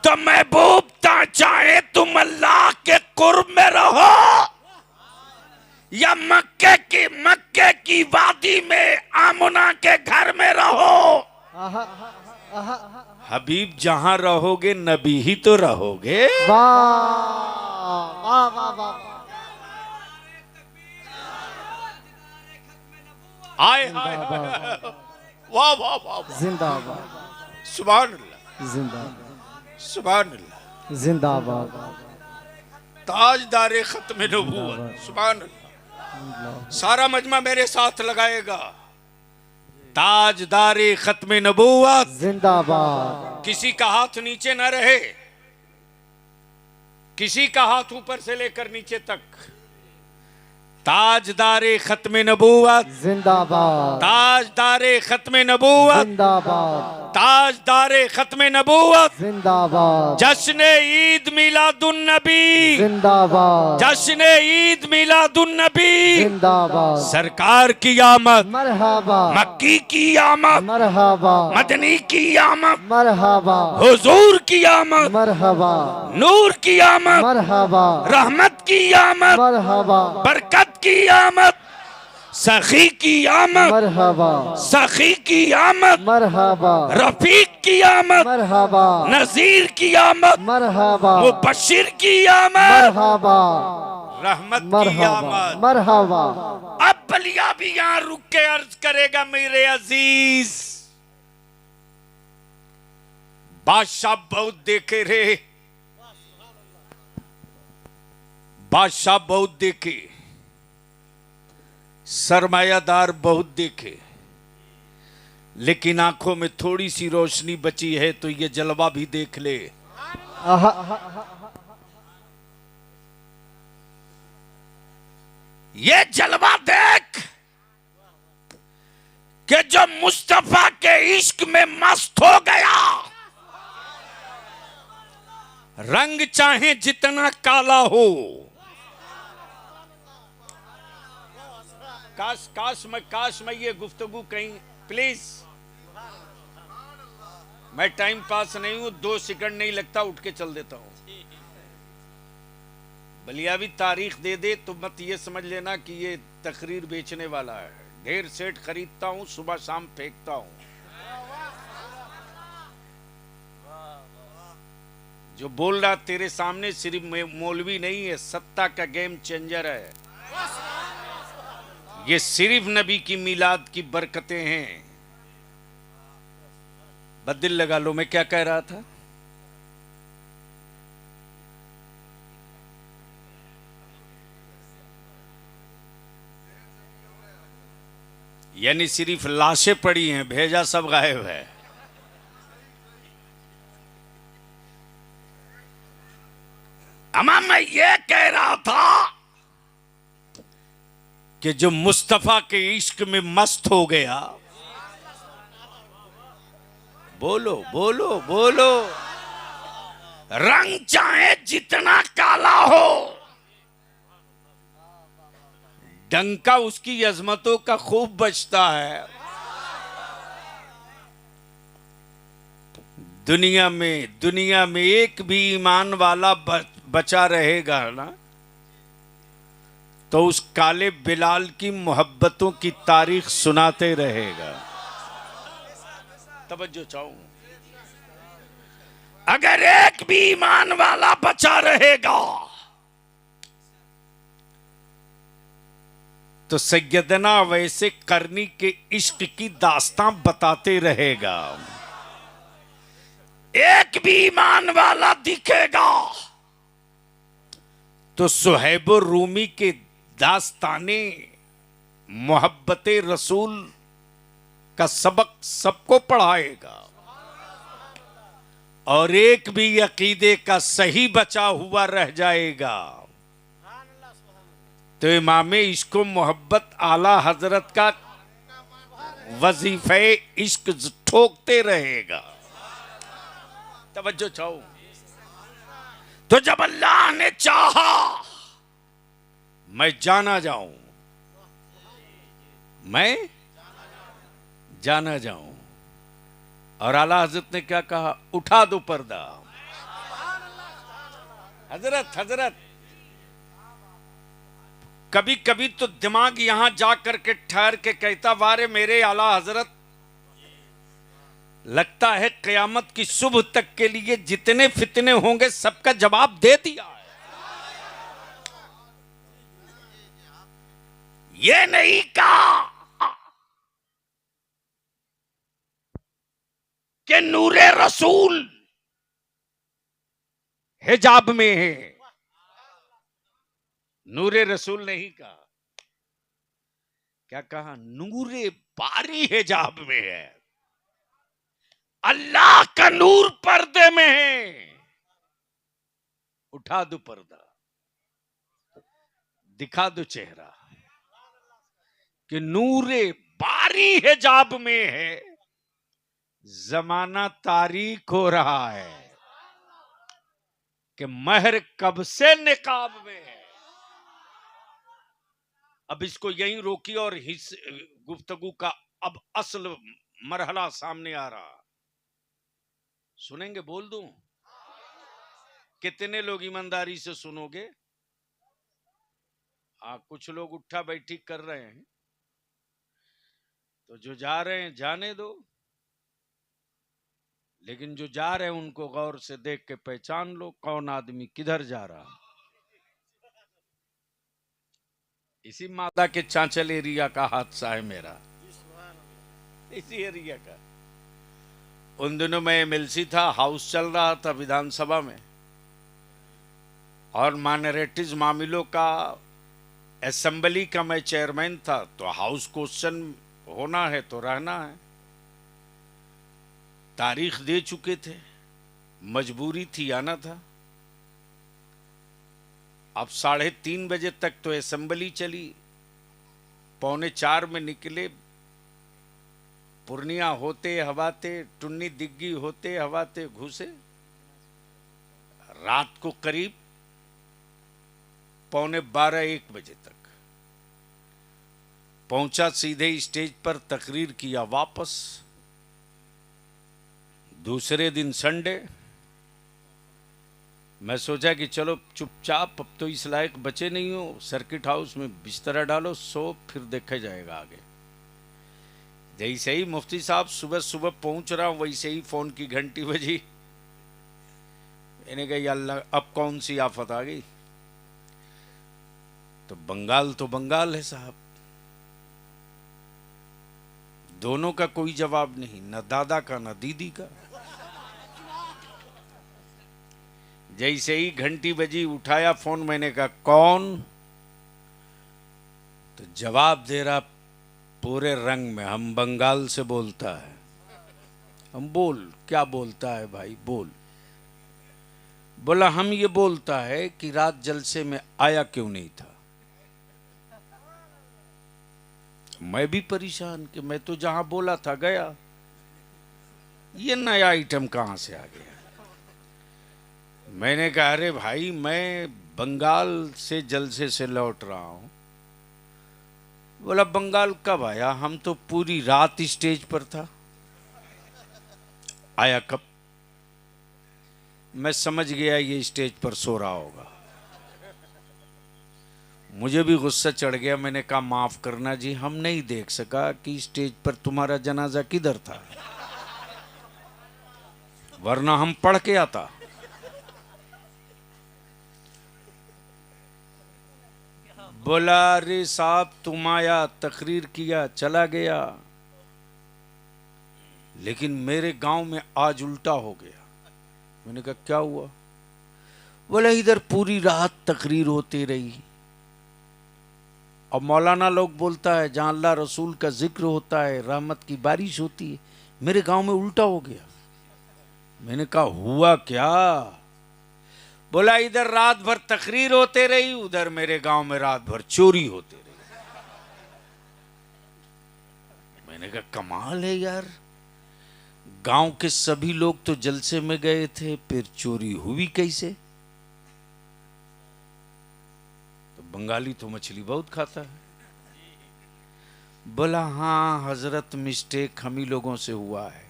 तो महबूब ता चाहे तुम अल्लाह के कुर्ब में रहो या मक्के की वादी में आमुना के घर में रहो, हबीब जहां रहोगे नबी ही तो रहोगे। वाह वाह वाह, आए हाय वाह वाह वाह, जिंदाबाद सुभान अल्लाह, जिंदाबाद सुभान अल्लाह, जिंदाबाद, ताजदारे खत्म नबूवत, सुभान अल्लाह। सारा मजमा मेरे साथ लगाएगा, ताजदारे खत्म नबूवत जिंदाबाद। किसी का हाथ नीचे न रहे, किसी का हाथ ऊपर से लेकर नीचे तक, ताजदारे खत्म नबूवत जिंदाबाद, ताजदारे खत्म नबूवत, जिंदाबाद, ताजदारे खत्म नबूवत, जिंदाबाद, जश्न ईद मिलादुन नबी, जिंदाबाद, जश्न ईद मिलादुन नबी, जिंदाबाद, सरकार की आमद, मरहबा, मक्की की आमद, मरहबा, मदनी की आमद, मरहबा, हुजूर की आमद, मरहबा, नूर की आमद, मरहबा, रहमत की आमद, मरहबा, बरकत की आमद, सखी की आमद, मरहबा, सखी की आमद, मरहबा, रफीक की आमद, मरहबा, नजीर की आमद, मरहबा, मुबशिर की आमद, मरहबा, रहमत की मरहबा, आमद। मरहबा। अब बलिया भी यहां रुक के अर्ज करेगा, मेरे अजीज बादशाह बहुत देखे रे, बादशाह बहुत देखे, सरमायादार बहुत देखे, लेकिन आंखों में थोड़ी सी रोशनी बची है तो ये जलवा भी देख ले। ये जलवा देख कि जो मुस्तफा के इश्क में मस्त हो गया, रंग चाहे जितना काला हो, काश मैं ये गुफ्तगू कहीं, प्लीज, मैं टाइम पास नहीं हूं, 2 सेकंड नहीं लगता उठ के चल देता हूं। बलियावी तारीख दे दे तो मत ये समझ लेना कि ये तकरीर बेचने वाला है। ढेर सेट खरीदता हूं, सुबह शाम फेंकता हूं। जो बोल रहा तेरे सामने सिर्फ मौलवी नहीं है, सत्ता का गेम चेंजर है। ये सिर्फ नबी की मिलाद की बरकतें हैं। बदिल लगा लो, मैं क्या कह रहा था? यानी सिर्फ लाशें पड़ी हैं, भेजा सब गायब है। अमा मैं ये कह रहा था कि जो मुस्तफा के इश्क में मस्त हो गया, बोलो बोलो बोलो, रंग चाहे जितना काला हो, डंका उसकी अजमतों का खूब बजता है। दुनिया में एक भी ईमान वाला बचा रहेगा ना, तो उस काले बिलाल की मोहब्बतों की तारीख सुनाते रहेगा। तवज्जो चाहूं, अगर एक भी ईमान वाला बचा रहेगा तो सैयदना वैसे करनी के इश्क की दास्तां बताते रहेगा। एक भी ईमान वाला दिखेगा तो सुहैब रूमी के दास्ताने मोहब्बते रसूल का सबक सबको पढ़ाएगा। और एक भी अकीदे का सही बचा हुआ रह जाएगा तो इमामे इश्क मोहब्बत आला हजरत का वजीफे इश्क ठोकते रहेगा। तवज्जो चाहो, तो जब अल्लाह ने चाहा मैं जाना जाऊं, मैं जाना जाऊं। और आला हजरत ने क्या कहा, उठा दो पर्दा। हजरत हजरत कभी कभी तो दिमाग यहां जा करके ठहर के कहता, वारे मेरे आला हजरत, लगता है कयामत की सुबह तक के लिए जितने फितने होंगे सबका जवाब दे दिया है। ये नहीं कहा कि नूरे रसूल हिजाब में है। नूरे रसूल नहीं कहा, क्या कहा, नूरे बारी हिजाब में है। अल्लाह का नूर पर्दे में है। उठा दो पर्दा, दिखा दो चेहरा कि नूरे बारी हिजाब में है। जमाना तारीख हो रहा है कि महर कब से निकाब में है। अब इसको यहीं रोकिए और गुफ्तगू का अब असल मरहला सामने आ रहा। सुनेंगे? बोल दूं? कितने लोग ईमानदारी से सुनोगे? कुछ लोग उठा बैठी कर रहे हैं, तो जो जा रहे हैं जाने दो, लेकिन जो जा रहे हैं उनको गौर से देख के पहचान लो कौन आदमी किधर जा रहा। इसी माता के चांचल एरिया का हादसा है मेरा, इसी एरिया का। उन दिनों में एमएलसी था, हाउस चल रहा था विधानसभा में, और माइनॉरिटीज मामलों का असेंबली का मैं चेयरमैन था। तो हाउस क्वेश्चन होना है तो रहना है। तारीख दे चुके थे, मजबूरी थी, आना था। अब 3:30 बजे तक तो असेंबली चली, 3:45 में निकले। पूर्णिया होते हवाते, टुन्नी दिग्गी होते हवाते घुसे। रात को करीब 12:45-1 बजे तक पहुंचा। सीधे स्टेज पर तकरीर किया, वापस। दूसरे दिन संडे, मैं सोचा कि चलो चुपचाप, अब तो इस लायक बचे नहीं हो, सर्किट हाउस में बिस्तरा डालो, सो, फिर देखा जाएगा आगे। जैसे ही मुफ्ती साहब सुबह सुबह पहुंच रहा हूं, वैसे ही फोन की घंटी बजी। इन्हें कहा, अल्लाह, अब कौन सी आफत आ गई? तो बंगाल है साहब। दोनों का कोई जवाब नहीं, न दादा का न दीदी का। जैसे ही घंटी बजी, उठाया फोन, मैंने कहा कौन? तो जवाब दे रहा पूरे रंग में, हम बंगाल से बोलता है। हम बोल, क्या बोलता है भाई, बोल। बोला हम ये बोलता है कि रात जलसे में आया क्यों नहीं था। मैं भी परेशान कि मैं तो जहां बोला था गया, ये नया आइटम कहां से आ गया। मैंने कहा, अरे भाई, मैं बंगाल से जलसे से लौट रहा हूं। बोला बंगाल कब आया? हम तो पूरी रात स्टेज पर था। आया कब? मैं समझ गया ये स्टेज पर सो रहा होगा। मुझे भी गुस्सा चढ़ गया। मैंने कहा माफ करना जी, हम नहीं देख सका कि स्टेज पर तुम्हारा जनाजा किधर था, वरना हम पढ़ के आता। बोला अरे साहब, तुम आया, तकरीर किया, चला गया, लेकिन मेरे गांव में आज उल्टा हो गया। मैंने कहा क्या हुआ? बोला इधर पूरी रात तकरीर होती रही, और मौलाना लोग बोलता है जहां अल्लाह रसूल का जिक्र होता है, रहमत की बारिश होती है, मेरे गांव में उल्टा हो गया। मैंने कहा हुआ क्या? बोला इधर रात भर तकरीर होते रही, उधर मेरे गांव में रात भर चोरी होते रही। मैंने कहा कमाल है यार, गांव के सभी लोग तो जलसे में गए थे, फिर चोरी हुई कैसे? तो बंगाली तो मछली बहुत खाता है। बोला हाँ हजरत, मिस्टेक हम ही लोगों से हुआ है।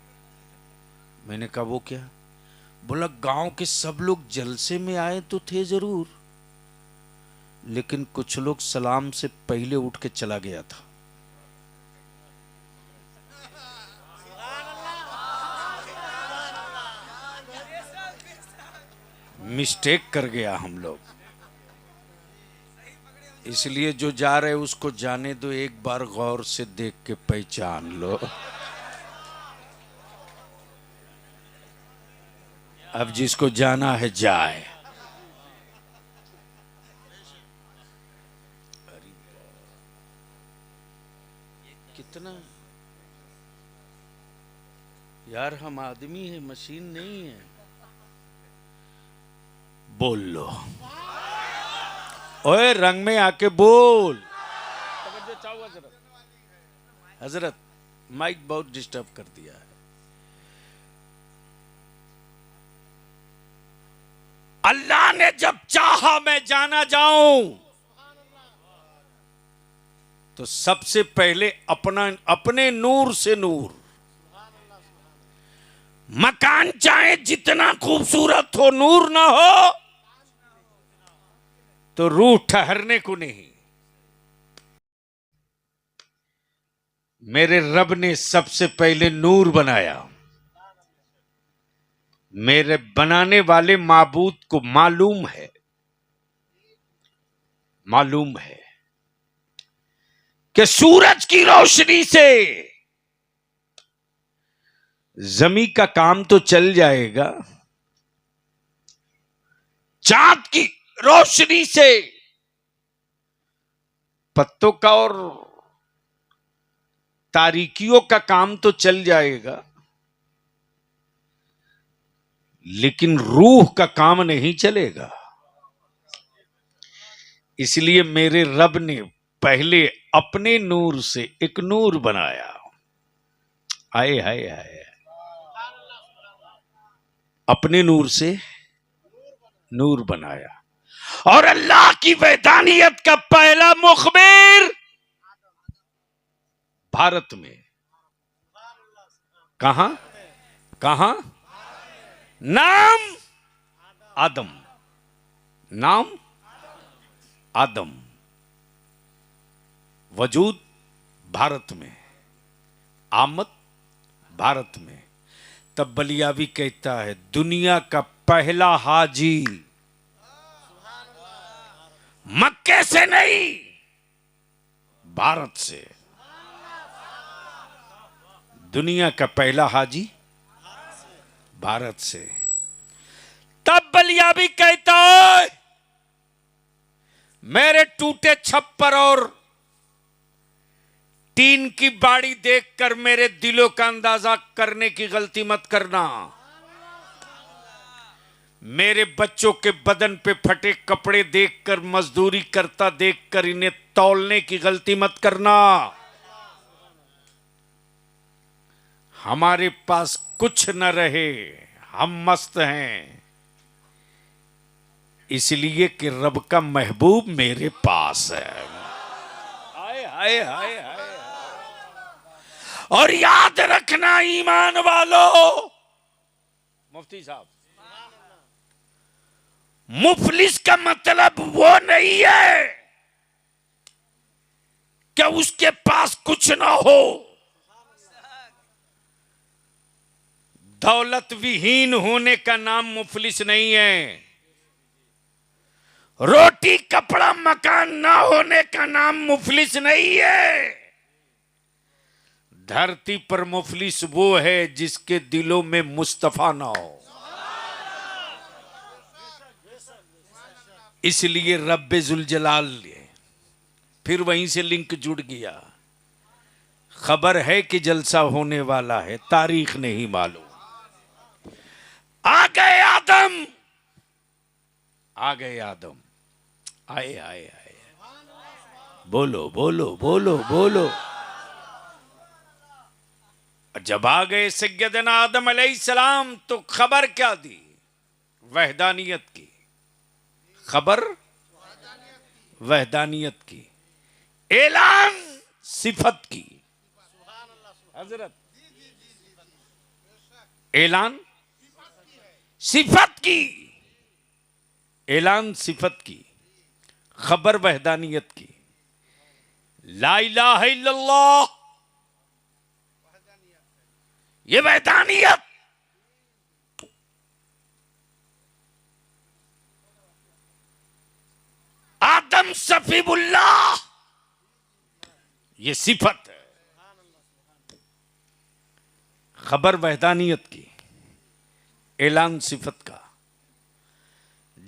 मैंने कहा वो क्या? बोला गांव के सब लोग जलसे में आए तो थे जरूर, लेकिन कुछ लोग सलाम से पहले उठ के चला गया था। मिस्टेक कर गया हम लोग, इसलिए जो जा रहे उसको जाने दो, एक बार गौर से देख के पहचान लो। अब जिसको जाना है जाए। कितना यार, हम आदमी हैं, मशीन नहीं है। बोल लो ओए, रंग में आके बोल। हजरत माइक बहुत डिस्टर्ब कर दिया है। अल्लाह ने जब चाहा मैं जाना जाऊं, तो सबसे पहले अपने नूर से नूर। मकान चाहे जितना खूबसूरत हो, नूर ना हो तो रूह ठहरने को नहीं। मेरे रब ने सबसे पहले नूर बनाया। मेरे बनाने वाले माबूद को मालूम है कि सूरज की रोशनी से जमी का काम तो चल जाएगा, चांद की रोशनी से पत्तों का और तारीकियों का काम तो चल जाएगा, लेकिन रूह का काम नहीं चलेगा। इसलिए मेरे रब ने पहले अपने नूर से एक नूर बनाया। हाय हाय हाय, अपने नूर से नूर बनाया। और अल्लाह की वैदानियत का पहला मुखबिर भारत में। कहां? नाम आदम। नाम आदम। वजूद भारत में, आमद भारत में। तब बलियावी कहता है दुनिया का पहला हाजी मक्के से नहीं, भारत से। दुनिया का पहला हाजी भारत से। तब बलियावी कहता है मेरे टूटे छप्पर और टीन की बाड़ी देखकर मेरे दिलों का अंदाजा करने की गलती मत करना। मेरे बच्चों के बदन पे फटे कपड़े देखकर, मजदूरी करता देखकर इन्हें तौलने की गलती मत करना। हमारे पास कुछ न रहे, हम मस्त हैं, इसलिए कि रब का महबूब मेरे पास है। हाय हाय हाय हाय। और याद रखना ईमान वालों, मुफ्ती साहब, मुफलिस का मतलब वो नहीं है कि उसके पास कुछ ना हो। दौलत विहीन होने का नाम मुफलिस नहीं है। रोटी कपड़ा मकान ना होने का नाम मुफलिस नहीं है। धरती पर मुफलिस वो है जिसके दिलों में मुस्तफा ना हो। इसलिए रब्बे जुल जलाल, फिर वहीं से लिंक जुड़ गया। खबर है कि जलसा होने वाला है, तारीख नहीं मालूम। आ गए आदम, आ गए आदम, आए आए आए। बोलो बोलो बोलो बोलो। जब आ गए सैयदना आदम अलैहिस्सलाम तो खबर क्या दी? वहदानियत की खबर, वहदानियत की ऐलान सिफत की। हजरत ऐलान सिफत की, ऐलान सिफत की, खबर वहदानियत की। ला इलाहा इल्लल्लाह ये वहदानियत। आदम सफीबुल्लाह ये सिफत है, खबर वहदानियत की, ऐलान सिफत का।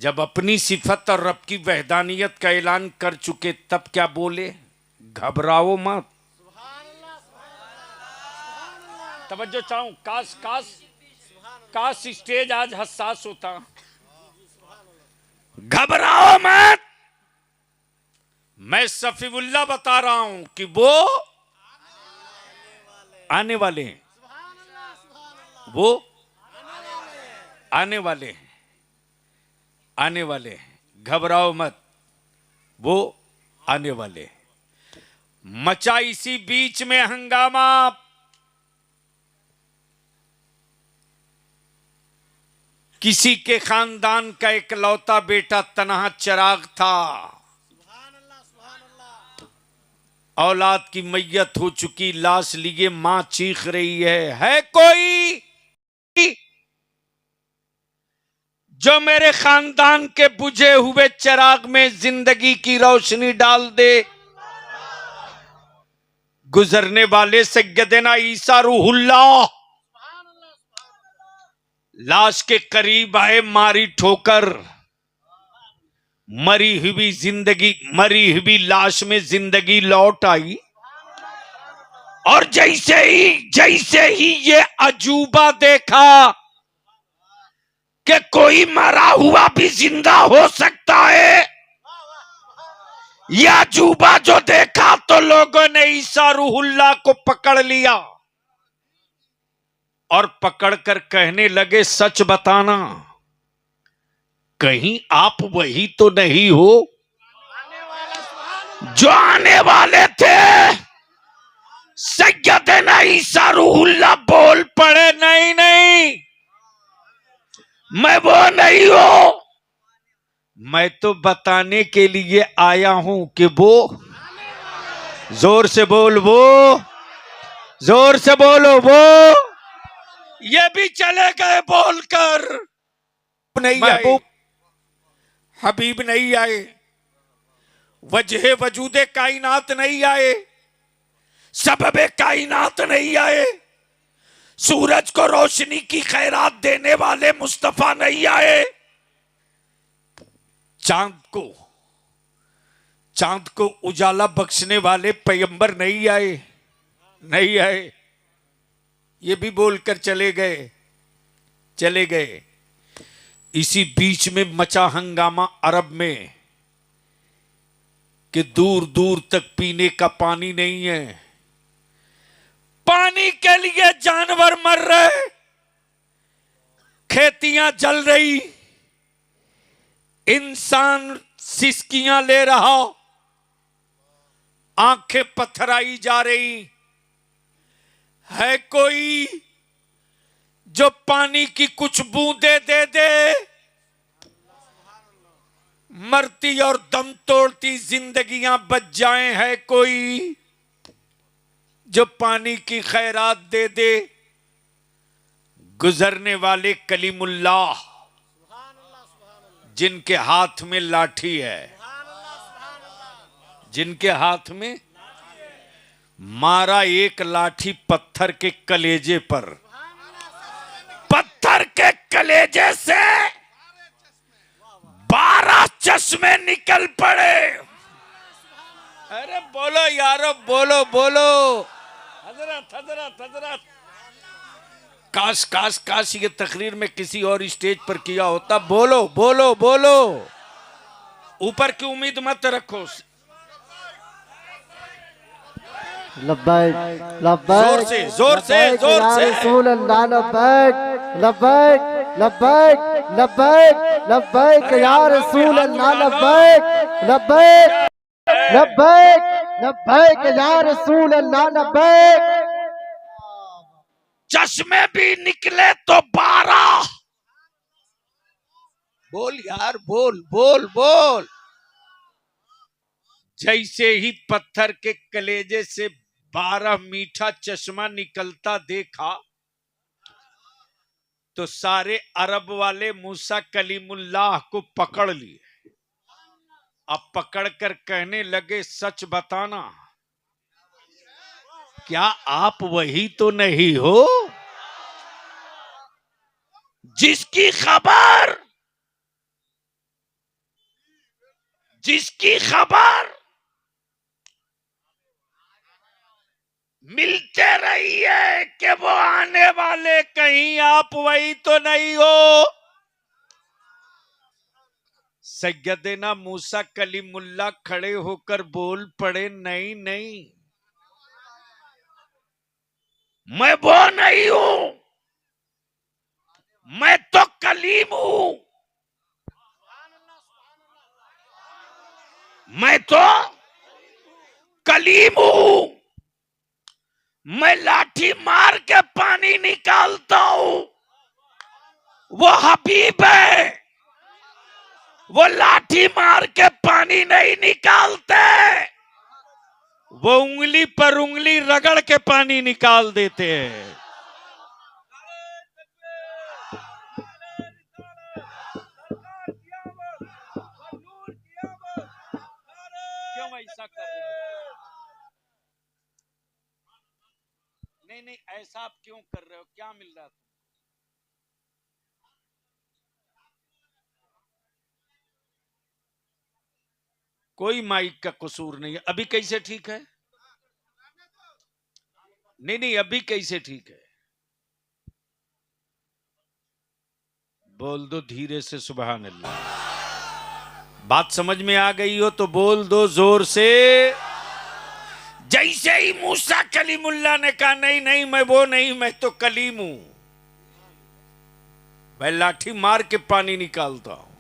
जब अपनी सिफत और रब की वहदानियत का ऐलान कर चुके तब क्या बोले? घबराओ मत। तवज्जो चाहूं, काश स्टेज आज हसास होता। घबराओ मत, मैं सफीउल्लाह बता रहा हूं कि वो आने वाले हैं, वो आने वाले हैं, आने वाले हैं। घबराओ मत, वो आने वाले हैं। मचा इसी बीच में हंगामा। किसी के खानदान का इकलौता बेटा तन्हा चिराग था, औलाद की मैयत हो चुकी, लाश लिए मां चीख रही है कोई जो मेरे खानदान के बुझे हुए चिराग में जिंदगी की रोशनी डाल दे? गुजरने वाले सैयदना ईसा रूहुल्लाह लाश के करीब आए, मारी ठोकर, मरी हुई लाश में जिंदगी लौट आई। और जैसे ही ये अजूबा देखा कि कोई मरा हुआ भी जिंदा हो सकता है, यह अजूबा जो देखा तो लोगों ने ईसा रूहुल्लाह को पकड़ लिया और पकड़कर कहने लगे, सच बताना, कहीं आप वही तो नहीं हो जो आने वाले थे? सैयदना ईसा रूहुल्लाह बोल पड़े, नहीं, मैं वो नहीं हूं। मैं तो बताने के लिए आया हूं कि वो, जोर से बोल, वो जोर से बोलो, वो ये भी चले गए बोलकर। नहीं आए, हबीब नहीं आए, वजह वजूदे कायनात नहीं आए, सबबे कायनात नहीं आए, सूरज को रोशनी की खैरात देने वाले मुस्तफा नहीं आए, चांद को उजाला बख्शने वाले पैगंबर नहीं आए। ये भी बोलकर चले गए। इसी बीच में मचा हंगामा अरब में कि दूर दूर तक पीने का पानी नहीं है, पानी के लिए जानवर मर रहे, खेतियां जल रही, इंसान सिसकियां ले रहा, आंखें पथराई जा रही। है कोई जो पानी की कुछ बूंदे दे दे? मरती और दम तोड़ती जिंदगियां बच जाएं। है कोई जो पानी की खैरात दे दे? गुजरने वाले कलीमुल्लाह जिनके हाथ में लाठी है, जिनके हाथ में मारा एक लाठी पत्थर के कलेजे पर, पत्थर के कलेजे से 12 चश्मे निकल पड़े। अरे बोलो यारो, बोलो। हजरत काश ये तकरीर में किसी और स्टेज पर किया होता। बोलो। ऊपर की उम्मीद मत रखो। लब्बैक जोर से रसूल अल्लाह, लब्बैक या रसूल अल्लाह, लब्बैक। लब्बैक या रसूल अल्लाह लब्बैक। चश्मे भी निकले तो 12। बोल यार, बोल बोल बोल। जैसे ही पत्थर के कलेजे से 12 मीठा चश्मा निकलता देखा तो सारे अरब वाले मूसा कलीमुल्लाह को पकड़ लिए। अब पकड़कर कहने लगे, सच बताना, क्या आप वही तो नहीं हो जिसकी खबर मिलते रही है कि वो आने वाले, कहीं आप वही तो नहीं हो। सैयदना मूसा कलीमुल्लाह खड़े होकर बोल पड़े, नहीं नहीं, मैं वो नहीं हूं, मैं तो कलीम हूं, मैं तो कलीम हूं। मैं लाठी मार के पानी निकालता हूं, वो हबीब है, वो लाठी मार के पानी नहीं निकालते, वो उंगली पर उंगली रगड़ के पानी निकाल देते हैं। क्यों ऐसा कर रहे हो? नहीं नहीं, ऐसा आप क्यों कर रहे हो? क्या मिल रहा था? कोई माइक का कसूर नहीं है। अभी कैसे ठीक है? नहीं नहीं, अभी कैसे ठीक है? बोल दो धीरे से, सुभान अल्लाह। बात समझ में आ गई हो तो बोल दो जोर से। जैसे ही मूसा कलीमुल्लाह ने कहा, नहीं नहीं, मैं वो नहीं, मैं तो कलीम हूं, मैं लाठी मार के पानी निकालता हूं,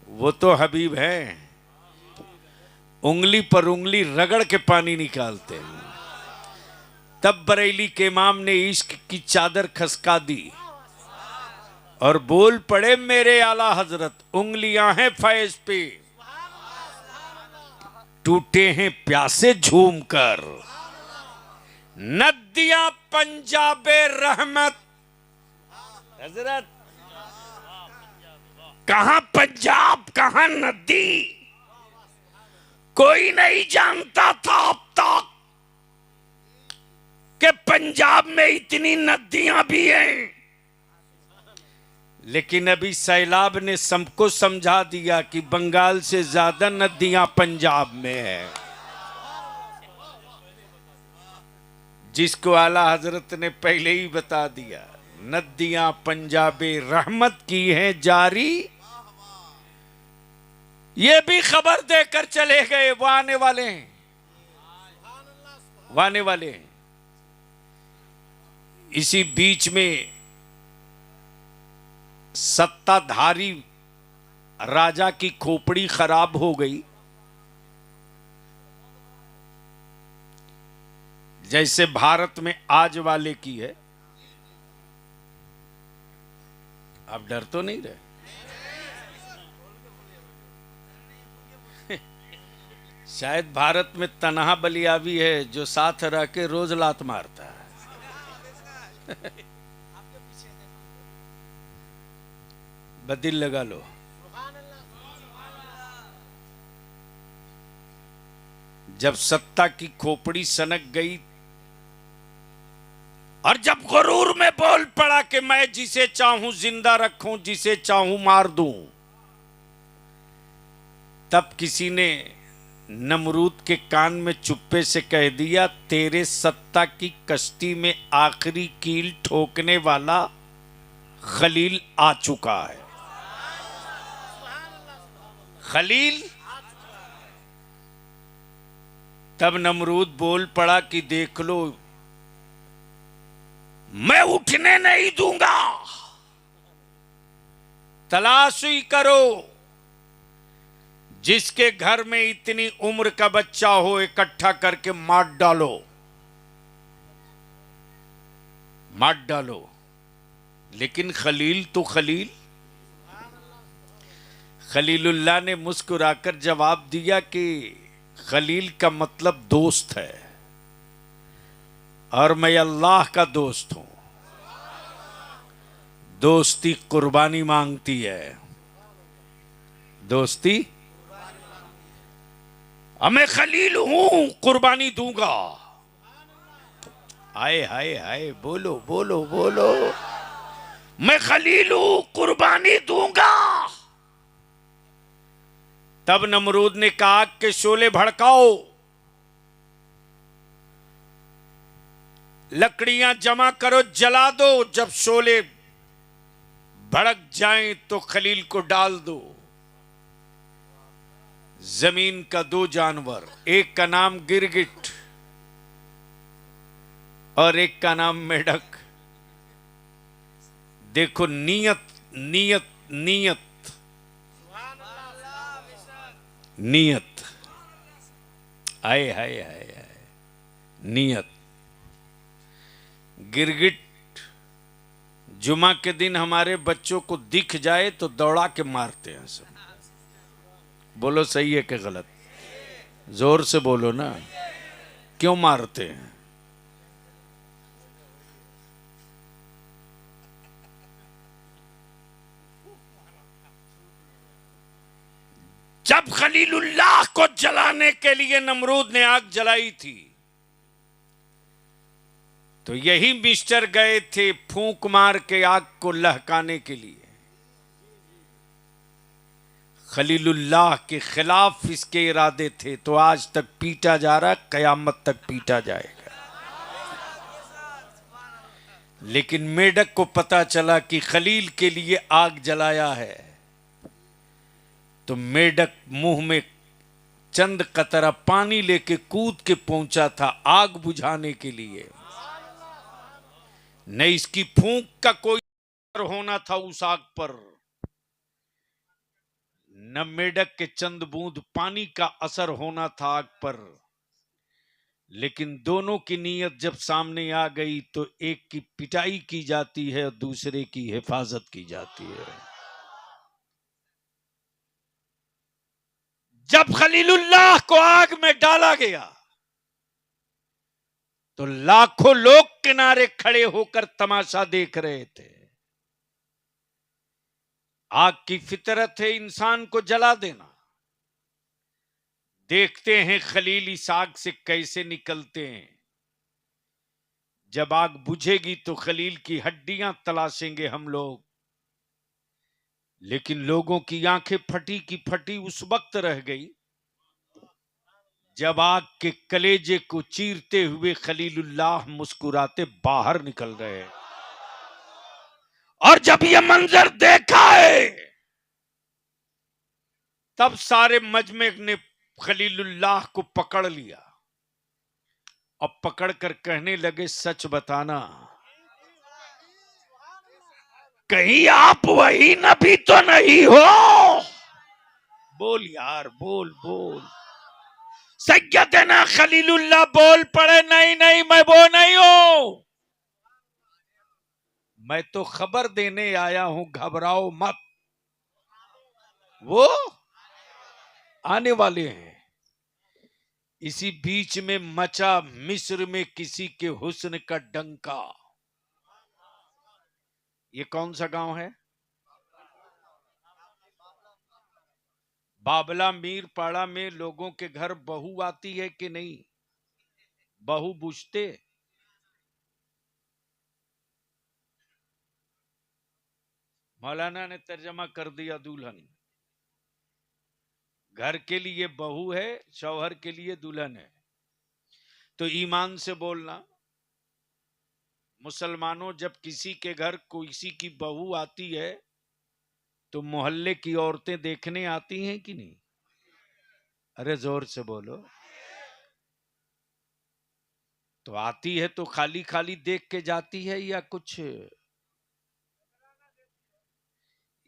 वो तो हबीब है, उंगली पर उंगली रगड़ के पानी निकालते हैं। तब बरेली के इमाम ने इश्क की चादर खसका दी और बोल पड़े, मेरे आला हजरत, उंगलियां हैं फैज पे, टूटे हैं प्यासे झूम कर, नदियां पंजाबे रहमत। हजरत, कहां पंजाब कहां नदी, कोई नहीं जानता था अब तक कि पंजाब में इतनी नदियां भी हैं। लेकिन अभी सैलाब ने सबको समझा दिया कि बंगाल से ज्यादा नदियां पंजाब में है। जिसको आला हजरत ने पहले ही बता दिया, नदियां पंजाबे रहमत की हैं जारी, ये भी खबर देकर चले गए, वो आने वाले हैं, वो आने वाले हैं। इसी बीच में सत्ताधारी राजा की खोपड़ी खराब हो गई। जैसे भारत में आज वाले की है। आप डर तो नहीं रहे? शायद भारत में तनहा बलियावी है जो साथ रह के रोज लात मारता है। बदिल लगा लो। जब सत्ता की खोपड़ी सनक गई और जब गुरूर में बोल पड़ा कि मैं जिसे चाहूं जिंदा रखूं, जिसे चाहूं मार दूं, तब किसी ने नमरूद के कान में चुप्पे से कह दिया, तेरे सत्ता की कश्ती में आखिरी कील ठोकने वाला खलील आ चुका है। खलील। तब नमरूद बोल पड़ा कि देख लो, मैं उठने नहीं दूंगा, तलाश ही करो, जिसके घर में इतनी उम्र का बच्चा हो इकट्ठा करके मार डालो, मार डालो। लेकिन खलील तो खलील, खलीलुल्लाह ने मुस्कुराकर जवाब दिया कि खलील का मतलब दोस्त है और मैं अल्लाह का दोस्त हूं। दोस्ती कुर्बानी मांगती है, दोस्ती। अब मैं खलील हूं, कुर्बानी दूंगा। हाय हाय हाय, बोलो बोलो बोलो। मैं खलील हूं, कुर्बानी दूंगा। तब नमरूद ने कहा कि शोले भड़काओ, लकड़ियां जमा करो, जला दो। जब शोले भड़क जाएं तो खलील को डाल दो। जमीन का दो जानवर, एक का नाम गिरगिट और एक का नाम मेढक। देखो नियत नियत नियत नियत, आए हाय हाय हाय, नियत। गिरगिट जुमा के दिन हमारे बच्चों को दिख जाए तो दौड़ा के मारते हैं सब। बोलो सही है कि गलत? जोर से बोलो ना, क्यों मारते हैं? जब खलीलुल्लाह को जलाने के लिए नमरूद ने आग जलाई थी तो यही मिस्टर गए थे फूंक मार के आग को लहकाने के लिए। खलीलुल्लाह के खिलाफ इसके इरादे थे तो आज तक पीटा जा रहा, कयामत तक पीटा जाएगा। लेकिन मेढक को पता चला कि खलील के लिए आग जलाया है तो मेढक मुंह में चंद कतरा पानी लेके कूद के पहुंचा था आग बुझाने के लिए। न इसकी फूंक का कोई असर होना था उस आग पर, न मेढक के चंद बूंद पानी का असर होना था आग पर। लेकिन दोनों की नीयत जब सामने आ गई तो एक की पिटाई की जाती है और दूसरे की हिफाजत की जाती है। जब खलीलुल्लाह को आग में डाला गया तो लाखों लोग किनारे खड़े होकर तमाशा देख रहे थे। आग की फितरत है इंसान को जला देना। देखते हैं खलील इस आग से कैसे निकलते हैं। जब आग बुझेगी तो खलील की हड्डियां तलाशेंगे हम लोग। लेकिन लोगों की आंखें फटी की फटी उस वक्त रह गई जब आग के कलेजे को चीरते हुए खलीलुल्लाह मुस्कुराते बाहर निकल रहे हैं। और जब यह मंजर देखा है तब सारे मजमे ने खलीलुल्लाह को पकड़ लिया और पकड़कर कहने लगे, सच बताना, कहीं आप वही नबी तो नहीं हो? बोल यार, बोल बोल। सैयदना खलीलुल्लाह बोल पड़े, नहीं नहीं मैं वो नहीं हूं, मैं तो खबर देने आया हूं, घबराओ मत, वो आने वाले हैं। इसी बीच में मचा मिस्र में किसी के हुस्न का डंका। ये कौन सा गांव है? बाबला मीरपाड़ा में लोगों के घर बहू आती है कि नहीं? बहू पूछते, मौलाना ने तर्जमा कर दिया दुल्हन। घर के लिए बहू है, शौहर के लिए दुल्हन है। तो ईमान से बोलना, मुसलमानों, जब किसी के घर किसी की बहू आती है तो मोहल्ले की औरतें देखने आती हैं कि नहीं? अरे जोर से बोलो। तो आती है तो खाली खाली देख के जाती है या कुछ?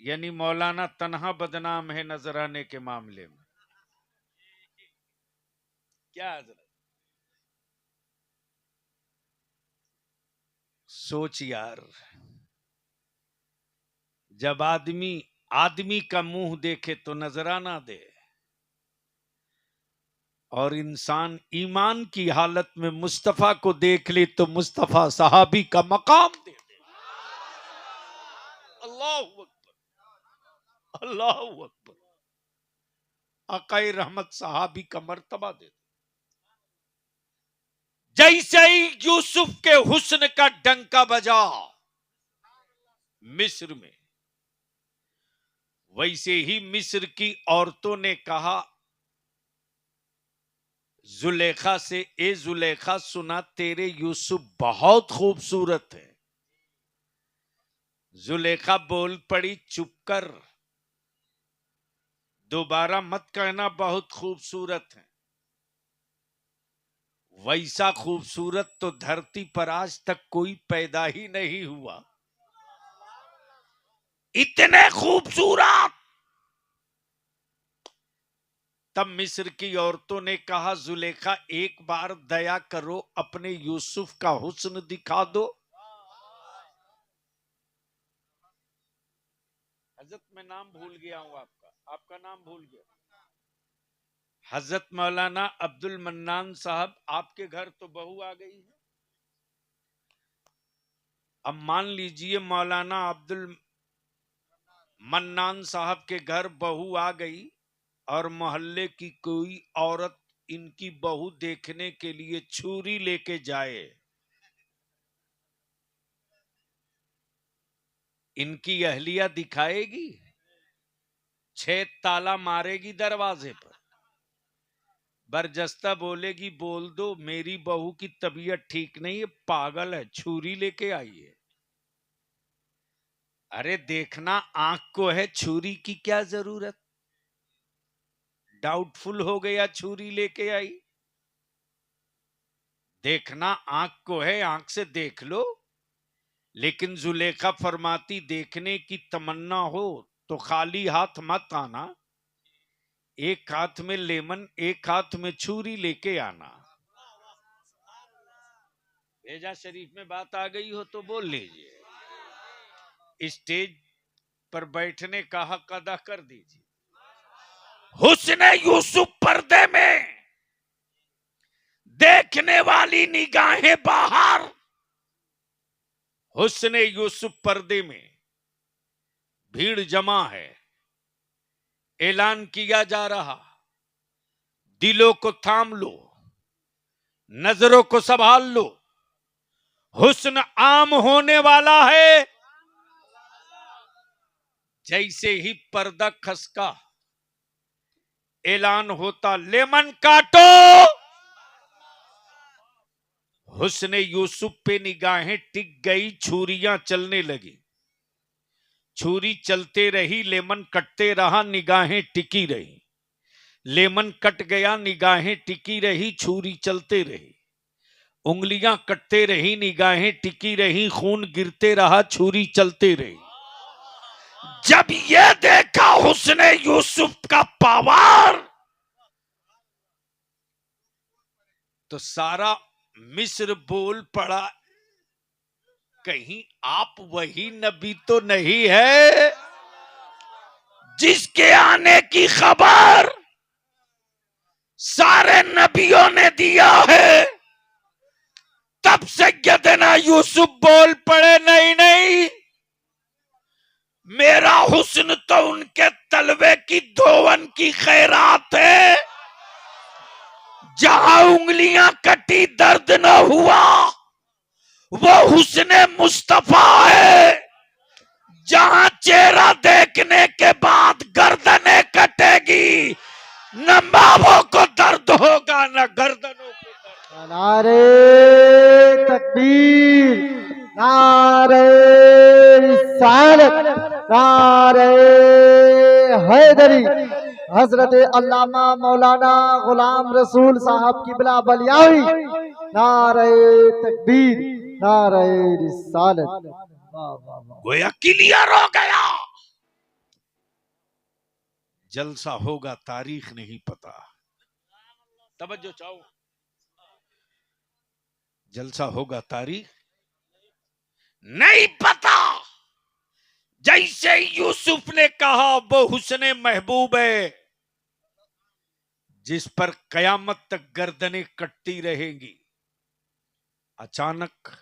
यानी मौलाना तन्हा बदनाम है नजराने के मामले में। क्या हजरत? सोच यार, जब आदमी आदमी का मुंह देखे तो नजराना दे, और इंसान ईमान की हालत में मुस्तफा को देख ले तो मुस्तफा सहाबी का मकाम दे दे। अल्लाह अकबर, अल्लाह अकबर। आकाए रहमत सहाबी का मर्तबा दे दे। जैसे ही यूसुफ के हुस्न का डंका बजा मिस्र में, वैसे ही मिस्र की औरतों ने कहा जुलेखा से, ए जुलेखा सुना तेरे यूसुफ बहुत खूबसूरत है। जुलेखा बोल पड़ी चुप कर, दोबारा मत कहना बहुत खूबसूरत है। वैसा खूबसूरत तो धरती पर आज तक कोई पैदा ही नहीं हुआ। इतने खूबसूरत। तब मिस्र की औरतों ने कहा जुलेखा एक बार दया करो, अपने यूसुफ का हुस्न दिखा दो। हजरत मैं नाम भूल गया हूं आपका नाम भूल गया। हजरत मौलाना अब्दुल मन्नान साहब, आपके घर तो बहू आ गई है। अब मान लीजिए मौलाना अब्दुल मन्नान साहब के घर बहू आ गई और मोहल्ले की कोई औरत इनकी बहू देखने के लिए छुरी लेके जाए, इनकी अहलिया दिखाएगी? 6 ताला मारेगी दरवाजे पर, बरजस्ता बोलेगी बोल दो मेरी बहू की तबीयत ठीक नहीं है, पागल है, छुरी लेके आई है। अरे देखना आंख को है, छुरी की क्या जरूरत? डाउटफुल हो गया छुरी लेके आई। देखना आंख को है, आंख से देख लो। लेकिन जुलेखा फरमाती देखने की तमन्ना हो तो खाली हाथ मत आना, एक हाथ में लेमन एक हाथ में छुरी लेके आना। भेजा शरीफ में बात आ गई हो तो बोल लीजिए। स्टेज पर बैठने का हक अदा कर दीजिए। हुस्ने यूसुफ पर्दे में, देखने वाली निगाहें बाहर। हुस्ने यूसुफ पर्दे में, भीड़ जमा है, ऐलान किया जा रहा, दिलों को थाम लो, नजरों को संभाल लो, हुस्न आम होने वाला है। जैसे ही पर्दा खसका, ऐलान होता लेमन काटो। हुस्ने यूसुफ पे निगाहें टिक गई, छुरियां चलने लगी। छुरी चलते रही, लेमन कटते रहा, निगाहें टिकी रही। लेमन कट गया, निगाहें टिकी रही, छुरी चलते रही। उंगलियां कटते रही, निगाहें टिकी रही, खून गिरते रहा, छुरी चलते रही। जब ये देखा हुस्ने यूसुफ का पावर, तो सारा मिस्र बोल पड़ा कहीं आप वही नबी तो नहीं है जिसके आने की खबर सारे नबियों ने दिया है। तब सैयदना यूसुफ बोल पड़े नहीं नहीं, मेरा हुस्न तो उनके तलवे की धोवन की खैरात है। जहां उंगलियां कटी दर्द न हुआ वो हुस्ने मुस्तफा है। जहां चेहरा देखने के बाद गर्दनें कटेगी, न मावों को दर्द होगा न गर्दनों को दर्द। नारे तकबीर, नारे रिसालत, नारे हैदरी। हजरत अल्लामा मौलाना गुलाम रसूल साहब की बिला बलियावी। नारे तकबीर, नारे रिसालत। गोया क्लियर हो गया। जलसा होगा तारीख नहीं पता, तवज्जो चाहो, जलसा होगा तारी नहीं पता। जैसे यूसुफ ने कहा वो हुस्ने महबूब है जिस पर कयामत तक गर्दनें कटती रहेंगी। अचानक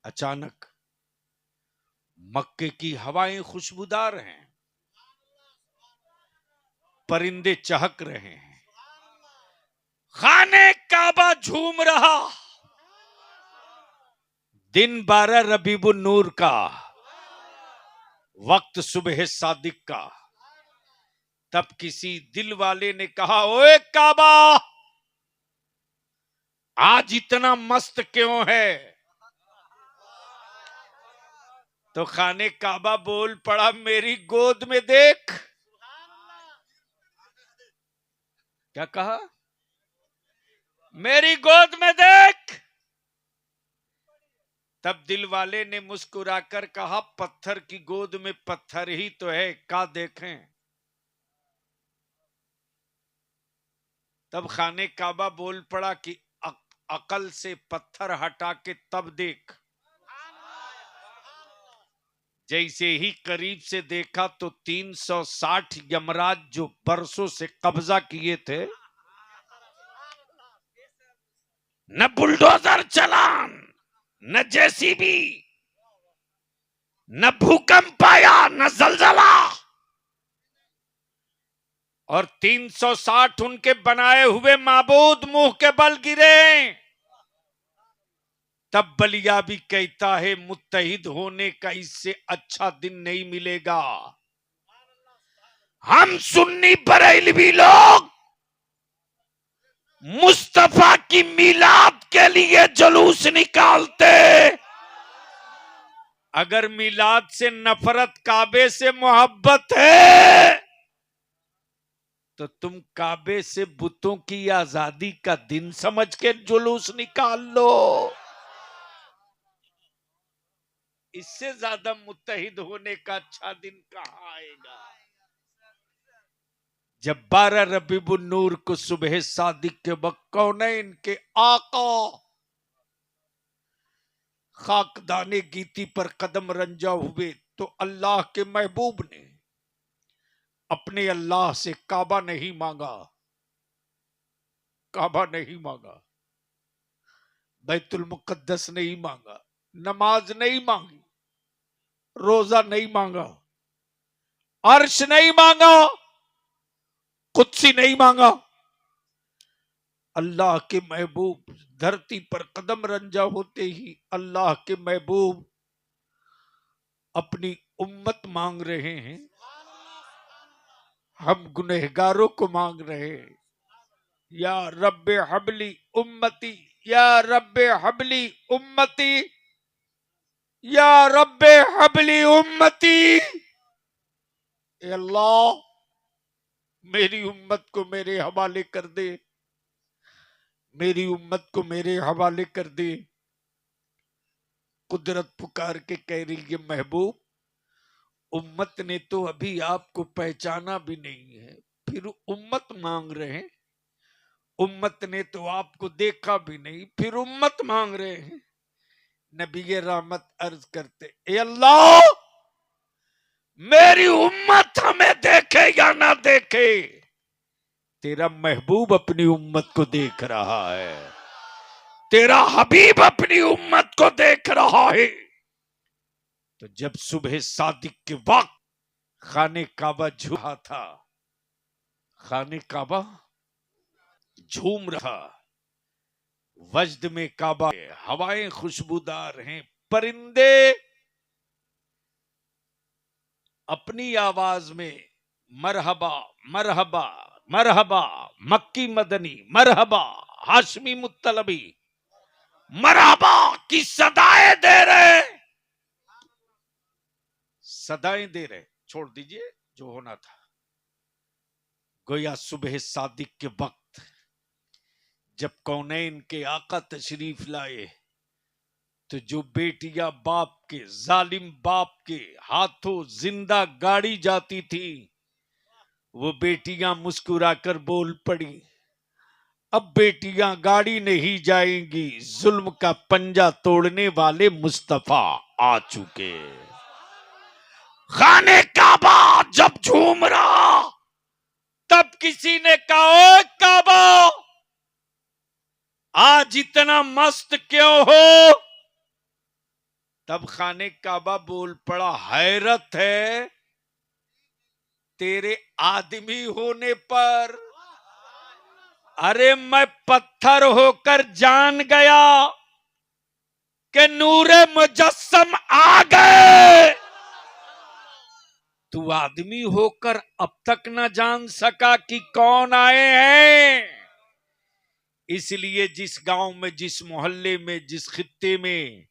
अचानक मक्के की हवाएं खुशबूदार हैं, परिंदे चहक रहे हैं, खाने काबा झूम रहा। दिन 12 रबीउन नूर का, वक्त सुबह सादिक का। तब किसी दिल वाले ने कहा, ओए काबा आज इतना मस्त क्यों है? तो खाने काबा बोल पड़ा, मेरी गोद में देख। क्या कहा? मेरी गोद में देख। तब दिल वाले ने मुस्कुराकर कहा, पत्थर की गोद में पत्थर ही तो है, का देखें। तब खाने काबा बोल पड़ा कि अकल से पत्थर हटा के तब देख। जैसे ही करीब से देखा तो 360 यमराज जो बरसों से कब्जा किए थे, न बुलडोजर चलान, न जेसीबी, न भूकंप आया, न जलजला, और 360 उनके बनाए हुए माबूद मुंह के बल गिरे। तब बलिया भी कहता है, मुत्तहिद होने का इससे अच्छा दिन नहीं मिलेगा। हम सुन्नी बरेलवी लोग मुस्तफा की मिलाद के लिए जुलूस निकालते। अगर मिलाद से नफरत, काबे से मोहब्बत है, तो तुम काबे से बुतों की आजादी का दिन समझ के जुलूस निकाल लो। इससे ज्यादा मुत्तहिद होने का अच्छा दिन कहां आएगा? जब 12 रबीउन नूर को सुबह सादिक के वक्त कौनैन के आका खाकदाने गीती पर कदम रंजा हुए, तो अल्लाह के महबूब ने अपने अल्लाह से काबा नहीं मांगा, काबा नहीं मांगा, बैतुल मुकद्दस नहीं मांगा, नमाज नहीं मांगी, रोजा नहीं मांगा, अर्श नहीं मांगा, कुदसी नहीं मांगा। अल्लाह के महबूब धरती पर कदम रंजा होते ही अल्लाह के महबूब अपनी उम्मत मांग रहे हैं। हम गुनहगारों को मांग रहे हैं, या रब्बे हबली उम्मती, या रब्बे हबली उम्मती, या रब्बे हबली उम्मती। ए अल्लाह मेरी उम्मत को मेरे हवाले कर दे, मेरी उम्मत को मेरे हवाले कर दे। कुदरत पुकार के कह रही है, महबूब उम्मत ने तो अभी आपको पहचाना भी नहीं है, फिर उम्मत मांग रहे हैं। उम्मत ने तो आपको देखा भी नहीं, फिर उम्मत मांग रहे हैं। नबी रहमत अर्ज करते, ए अल्लाह मेरी उम्मत हमें देखे या ना देखे, तेरा महबूब अपनी उम्मत को देख रहा है, तेरा हबीब अपनी उम्मत को देख रहा है। तो जब सुबह सादिक के वक्त खाने काबा झूम रहा था, खाने काबा झूम रहा, वजद में काबा, हवाएं खुशबूदार हैं, परिंदे अपनी आवाज में मरहबा मरहबा मरहबा, मक्की मदनी मरहबा, हाशमी मुत्तलबी मरहबा की सदाएं दे रहे, सदाएं दे रहे। छोड़ दीजिए जो होना था। गोया सुबह सादिक के वक्त जब कौनैन के आका तशरीफ लाए, तो जो बेटियां बाप के, जालिम बाप के हाथों जिंदा गाड़ी जाती थी, वो बेटियां मुस्कुराकर बोल पड़ी, अब बेटियां गाड़ी नहीं जाएंगी, जुल्म का पंजा तोड़ने वाले मुस्तफा आ चुके। खाने काबा जब झूम रहा, तब किसी ने कहा, "ओ काबा, आज इतना मस्त क्यों हो?" तब खाने काबा बोल पड़ा, हैरत है तेरे आदमी होने पर। अरे मैं पत्थर होकर जान गया कि नूरे मुजस्सम आ गए। तू आदमी होकर अब तक न जान सका कि कौन आए हैं। इसलिए जिस गांव में, जिस मोहल्ले में, जिस खित्ते में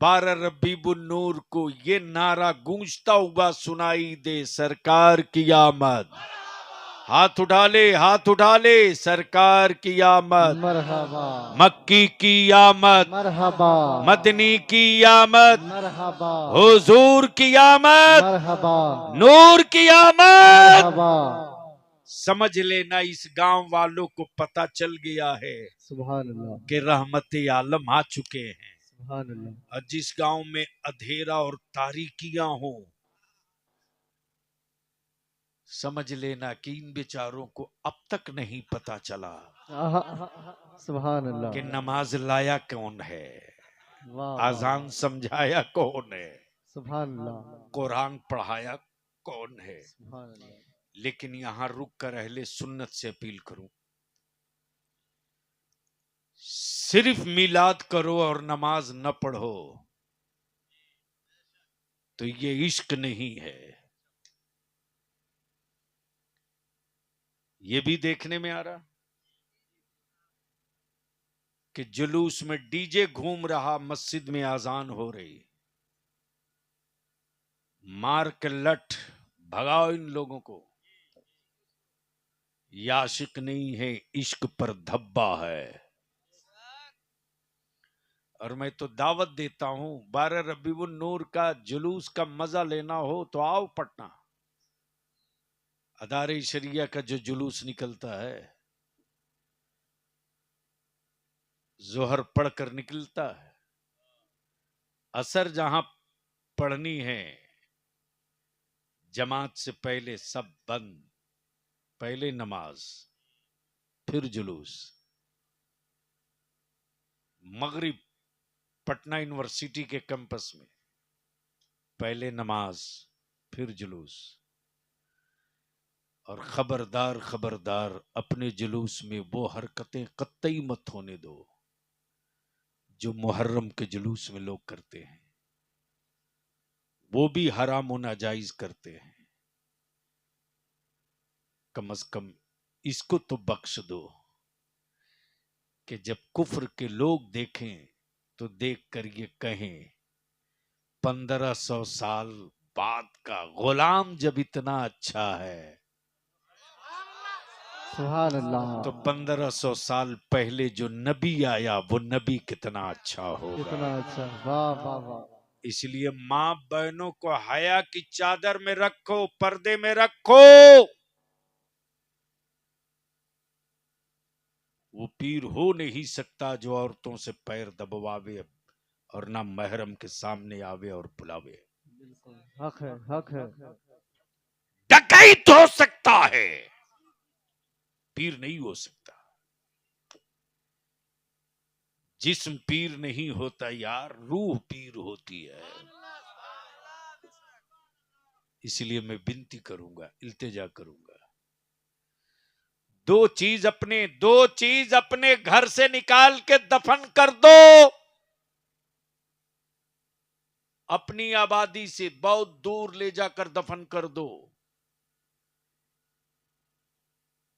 12 रबीउन नूर को ये नारा गूंजता हुआ सुनाई दे, सरकार की आमद, हाथ उठा ले, हाथ उठा ले, सरकार की आमद, मरहबा, मक्की की आमद, मरहबा, मदनी की आमद, मरहबा, हुजूर की आमद, मरहबा, नूर की आमद। मरहबा। समझ लेना, इस गांव वालों को पता चल गया है सुभान अल्लाह, कि रहमत आलम आ चुके हैं। सुभान अल्लाह। और जिस गांव में अंधेरा और तारीकियां हो, समझ लेना कि इन बेचारों को अब तक नहीं पता चला सुभान अल्लाह। कि नमाज लाया कौन है, वाह, आजान समझाया कौन है, सुभान अल्लाह, कुरान पढ़ाया कौन है। सुभान अल्लाह। लेकिन यहां रुक कर अहले सुन्नत से अपील करूं, सिर्फ मिलाद करो और नमाज न पढ़ो तो ये इश्क नहीं है। ये भी देखने में आ रहा कि जुलूस में डीजे घूम रहा, मस्जिद में आजान हो रही। मार के लठ भगाओ इन लोगों को। ये आशिक नहीं है, इश्क पर धब्बा है। और मैं तो दावत देता हूं, 12 रबीउन नूर का जुलूस का मजा लेना हो तो आओ पटना। अदारे शरिया का जो जुलूस निकलता है, जोहर पढ़कर निकलता है, असर जहां पढ़नी है, जमात से पहले सब बंद, पहले नमाज फिर जुलूस। मगरिब पटना यूनिवर्सिटी के कैंपस में पहले नमाज फिर जुलूस। और खबरदार खबरदार, अपने जुलूस में वो हरकतें कतई मत होने दो जो मुहर्रम के जुलूस में लोग करते हैं। वो भी हराम और नाजायज करते हैं। कम से कम इसको तो बख्श दो कि जब कुफ्र के लोग देखें तो देखकर ये कहें, 1500 साल बाद का गुलाम जब इतना अच्छा है सुभान अल्लाह। तो 1500 साल पहले जो नबी आया वो नबी कितना अच्छा होगा। कितना अच्छा, वाह वाह वाह। इसलिए माँ बहनों को हया की चादर में रखो, पर्दे में रखो। वो पीर हो नहीं सकता जो औरतों से पैर दबवावे और ना महरम के सामने आवे और बुलावे। हक है, हक है। डकैत हो सकता है, पीर नहीं हो सकता। जिस्म पीर नहीं होता यार, रूह पीर होती है। इसलिए मैं विनती करूंगा, इल्तिजा करूंगा, दो चीज अपने घर से निकाल के दफन कर दो। अपनी आबादी से बहुत दूर ले जाकर दफन कर दो,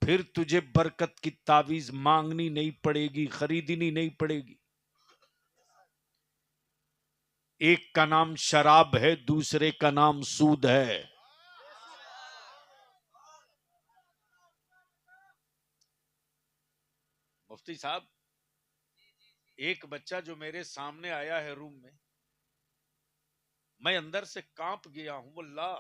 फिर तुझे बरकत की तावीज मांगनी नहीं पड़ेगी, खरीदनी नहीं पड़ेगी। एक का नाम शराब है, दूसरे का नाम सूद है। मुफ्ती साहब, एक बच्चा जो मेरे सामने आया है रूम में, मैं अंदर से कांप गया हूं। अल्लाह,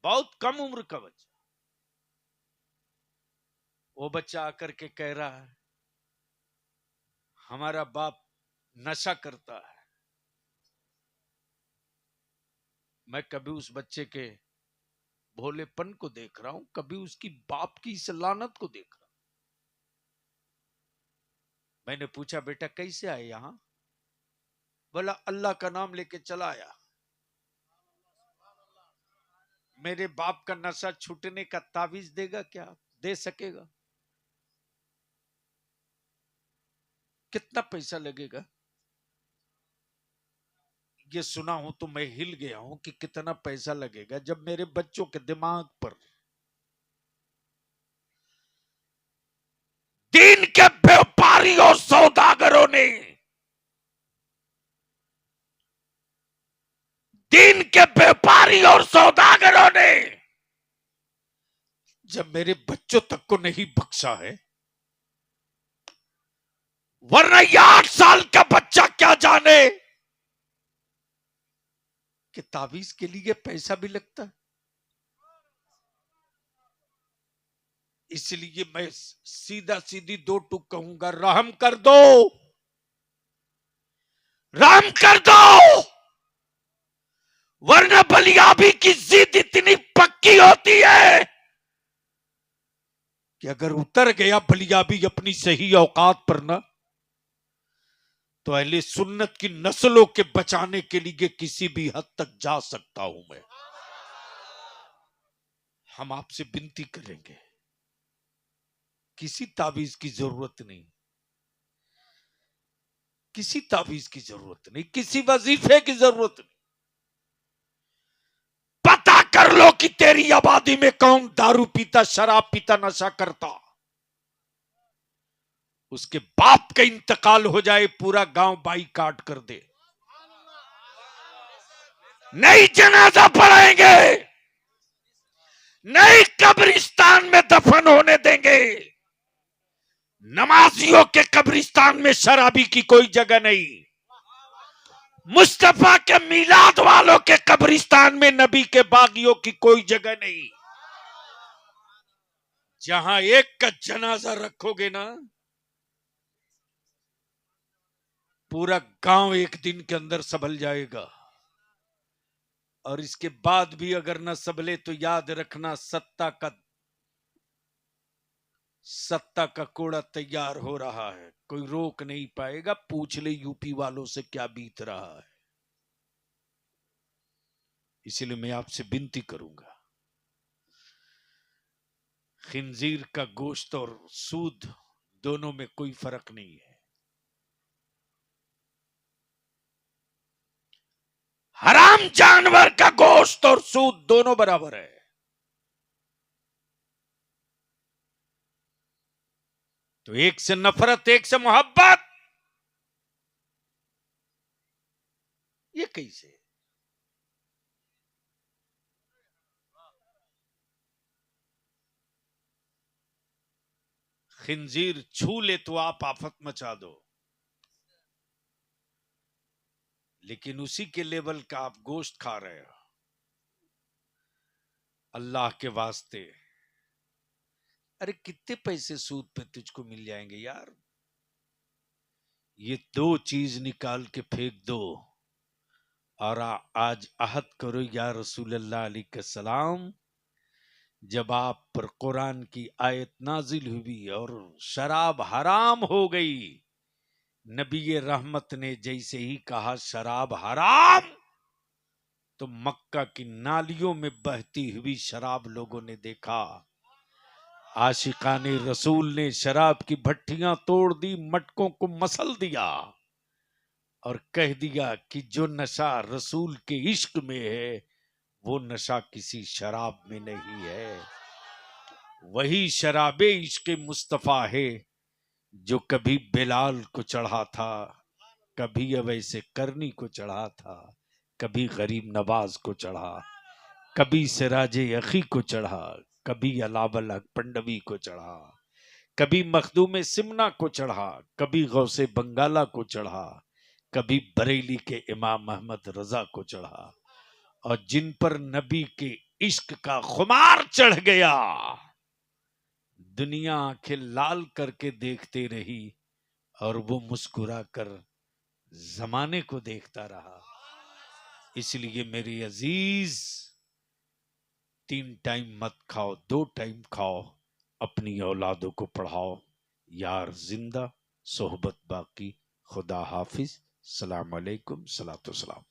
बहुत कम उम्र का बच्चा, वो बच्चा आकर के कह रहा है हमारा बाप नशा करता है। मैं कभी उस बच्चे के भोलेपन को देख रहा हूं, कभी उसकी बाप की इस लानत को देख रहा हूं। मैंने पूछा बेटा कैसे आए यहां? बोला अल्लाह का नाम लेके चला आया। मेरे बाप का नशा छूटने का तावीज देगा क्या? दे सकेगा? कितना पैसा लगेगा? ये सुना हूं तो मैं हिल गया हूं कि कितना पैसा लगेगा, जब मेरे बच्चों के दिमाग पर दीन के व्यापारी और सौदागरों ने, दीन के व्यापारी और सौदागरों ने जब मेरे बच्चों तक को नहीं बख्शा है, वरना ये 8 साल का बच्चा क्या जाने कि तावीज के लिए पैसा भी लगता है। इसलिए मैं सीधा सीधी 2 टूक कहूंगा, रहम कर दो, रहम कर दो, वरना बलियाबी की जिद इतनी पक्की होती है कि अगर उतर गया बलियाबी अपनी सही औकात पर ना, तो अहले सुन्नत की नस्लों के बचाने के लिए किसी भी हद तक जा सकता हूं मैं। हम आपसे विनती करेंगे, किसी तावीज की जरूरत नहीं, किसी तावीज की जरूरत नहीं, किसी वजीफे की जरूरत नहीं। पता कर लो कि तेरी आबादी में कौन दारू पीता, शराब पीता, नशा करता। उसके बाप का इंतकाल हो जाए, पूरा गांव बाईकाट कर दे, नहीं जनाजा पढ़ाएंगे, नहीं कब्रिस्तान में दफन होने देंगे। नमाजियों के कब्रिस्तान में शराबी की कोई जगह नहीं, मुस्तफा के मिलाद वालों के कब्रिस्तान में नबी के बागियों की कोई जगह नहीं। जहां एक का जनाजा रखोगे ना, पूरा गांव एक दिन के अंदर संभल जाएगा। और इसके बाद भी अगर न संभले तो याद रखना, सत्ता का कोड़ा तैयार हो रहा है, कोई रोक नहीं पाएगा। पूछ ले यूपी वालों से क्या बीत रहा है। इसलिए मैं आपसे विनती करूंगा, खिंजीर का गोश्त और सूद दोनों में कोई फर्क नहीं है। हराम जानवर का गोश्त और सूद दोनों बराबर है। तो एक से नफरत, एक से मोहब्बत, ये कैसे? खिंजीर छू ले तो आप आफत मचा दो, लेकिन उसी के लेवल का आप गोश्त खा रहे हो। अल्लाह के वास्ते, अरे कितने पैसे सूद पे तुझको मिल जाएंगे यार? ये 2 चीज निकाल के फेंक दो और आज अहद करो या रसूल अल्लाह अलैहिस्सलाम, जब आप पर कुरान की आयत नाजिल हुई और शराब हराम हो गई, नबी रहमत ने जैसे ही कहा शराब हराम, तो मक्का की नालियों में बहती हुई शराब लोगों ने देखा। आशिकाने रसूल ने शराब की भट्टियां तोड़ दी, मटकों को मसल दिया और कह दिया कि जो नशा रसूल के इश्क में है, वो नशा किसी शराब में नहीं है। वही शराबे इश्क मुस्तफा है जो कभी बिलाल को चढ़ा था, कभी अवैसे करनी को चढ़ा था, कभी गरीब नवाज को चढ़ा, कभी सिराजे अखी को चढ़ा, कभी अलावल हक पंडवी को चढ़ा, कभी मखदूम सिमना को चढ़ा, कभी गौसे बंगाला को चढ़ा, कभी बरेली के इमाम अहमद रजा को चढ़ा। और जिन पर नबी के इश्क का खुमार चढ़ गया, दुनिया आंखें लाल करके देखते रही और वो मुस्कुरा कर जमाने को देखता रहा। इसलिए मेरे अजीज, 3 टाइम मत खाओ, 2 टाइम खाओ, अपनी औलादों को पढ़ाओ। यार जिंदा, सोहबत बाकी। खुदा हाफिज। सलाम अलैकुम, सलातो सलाम।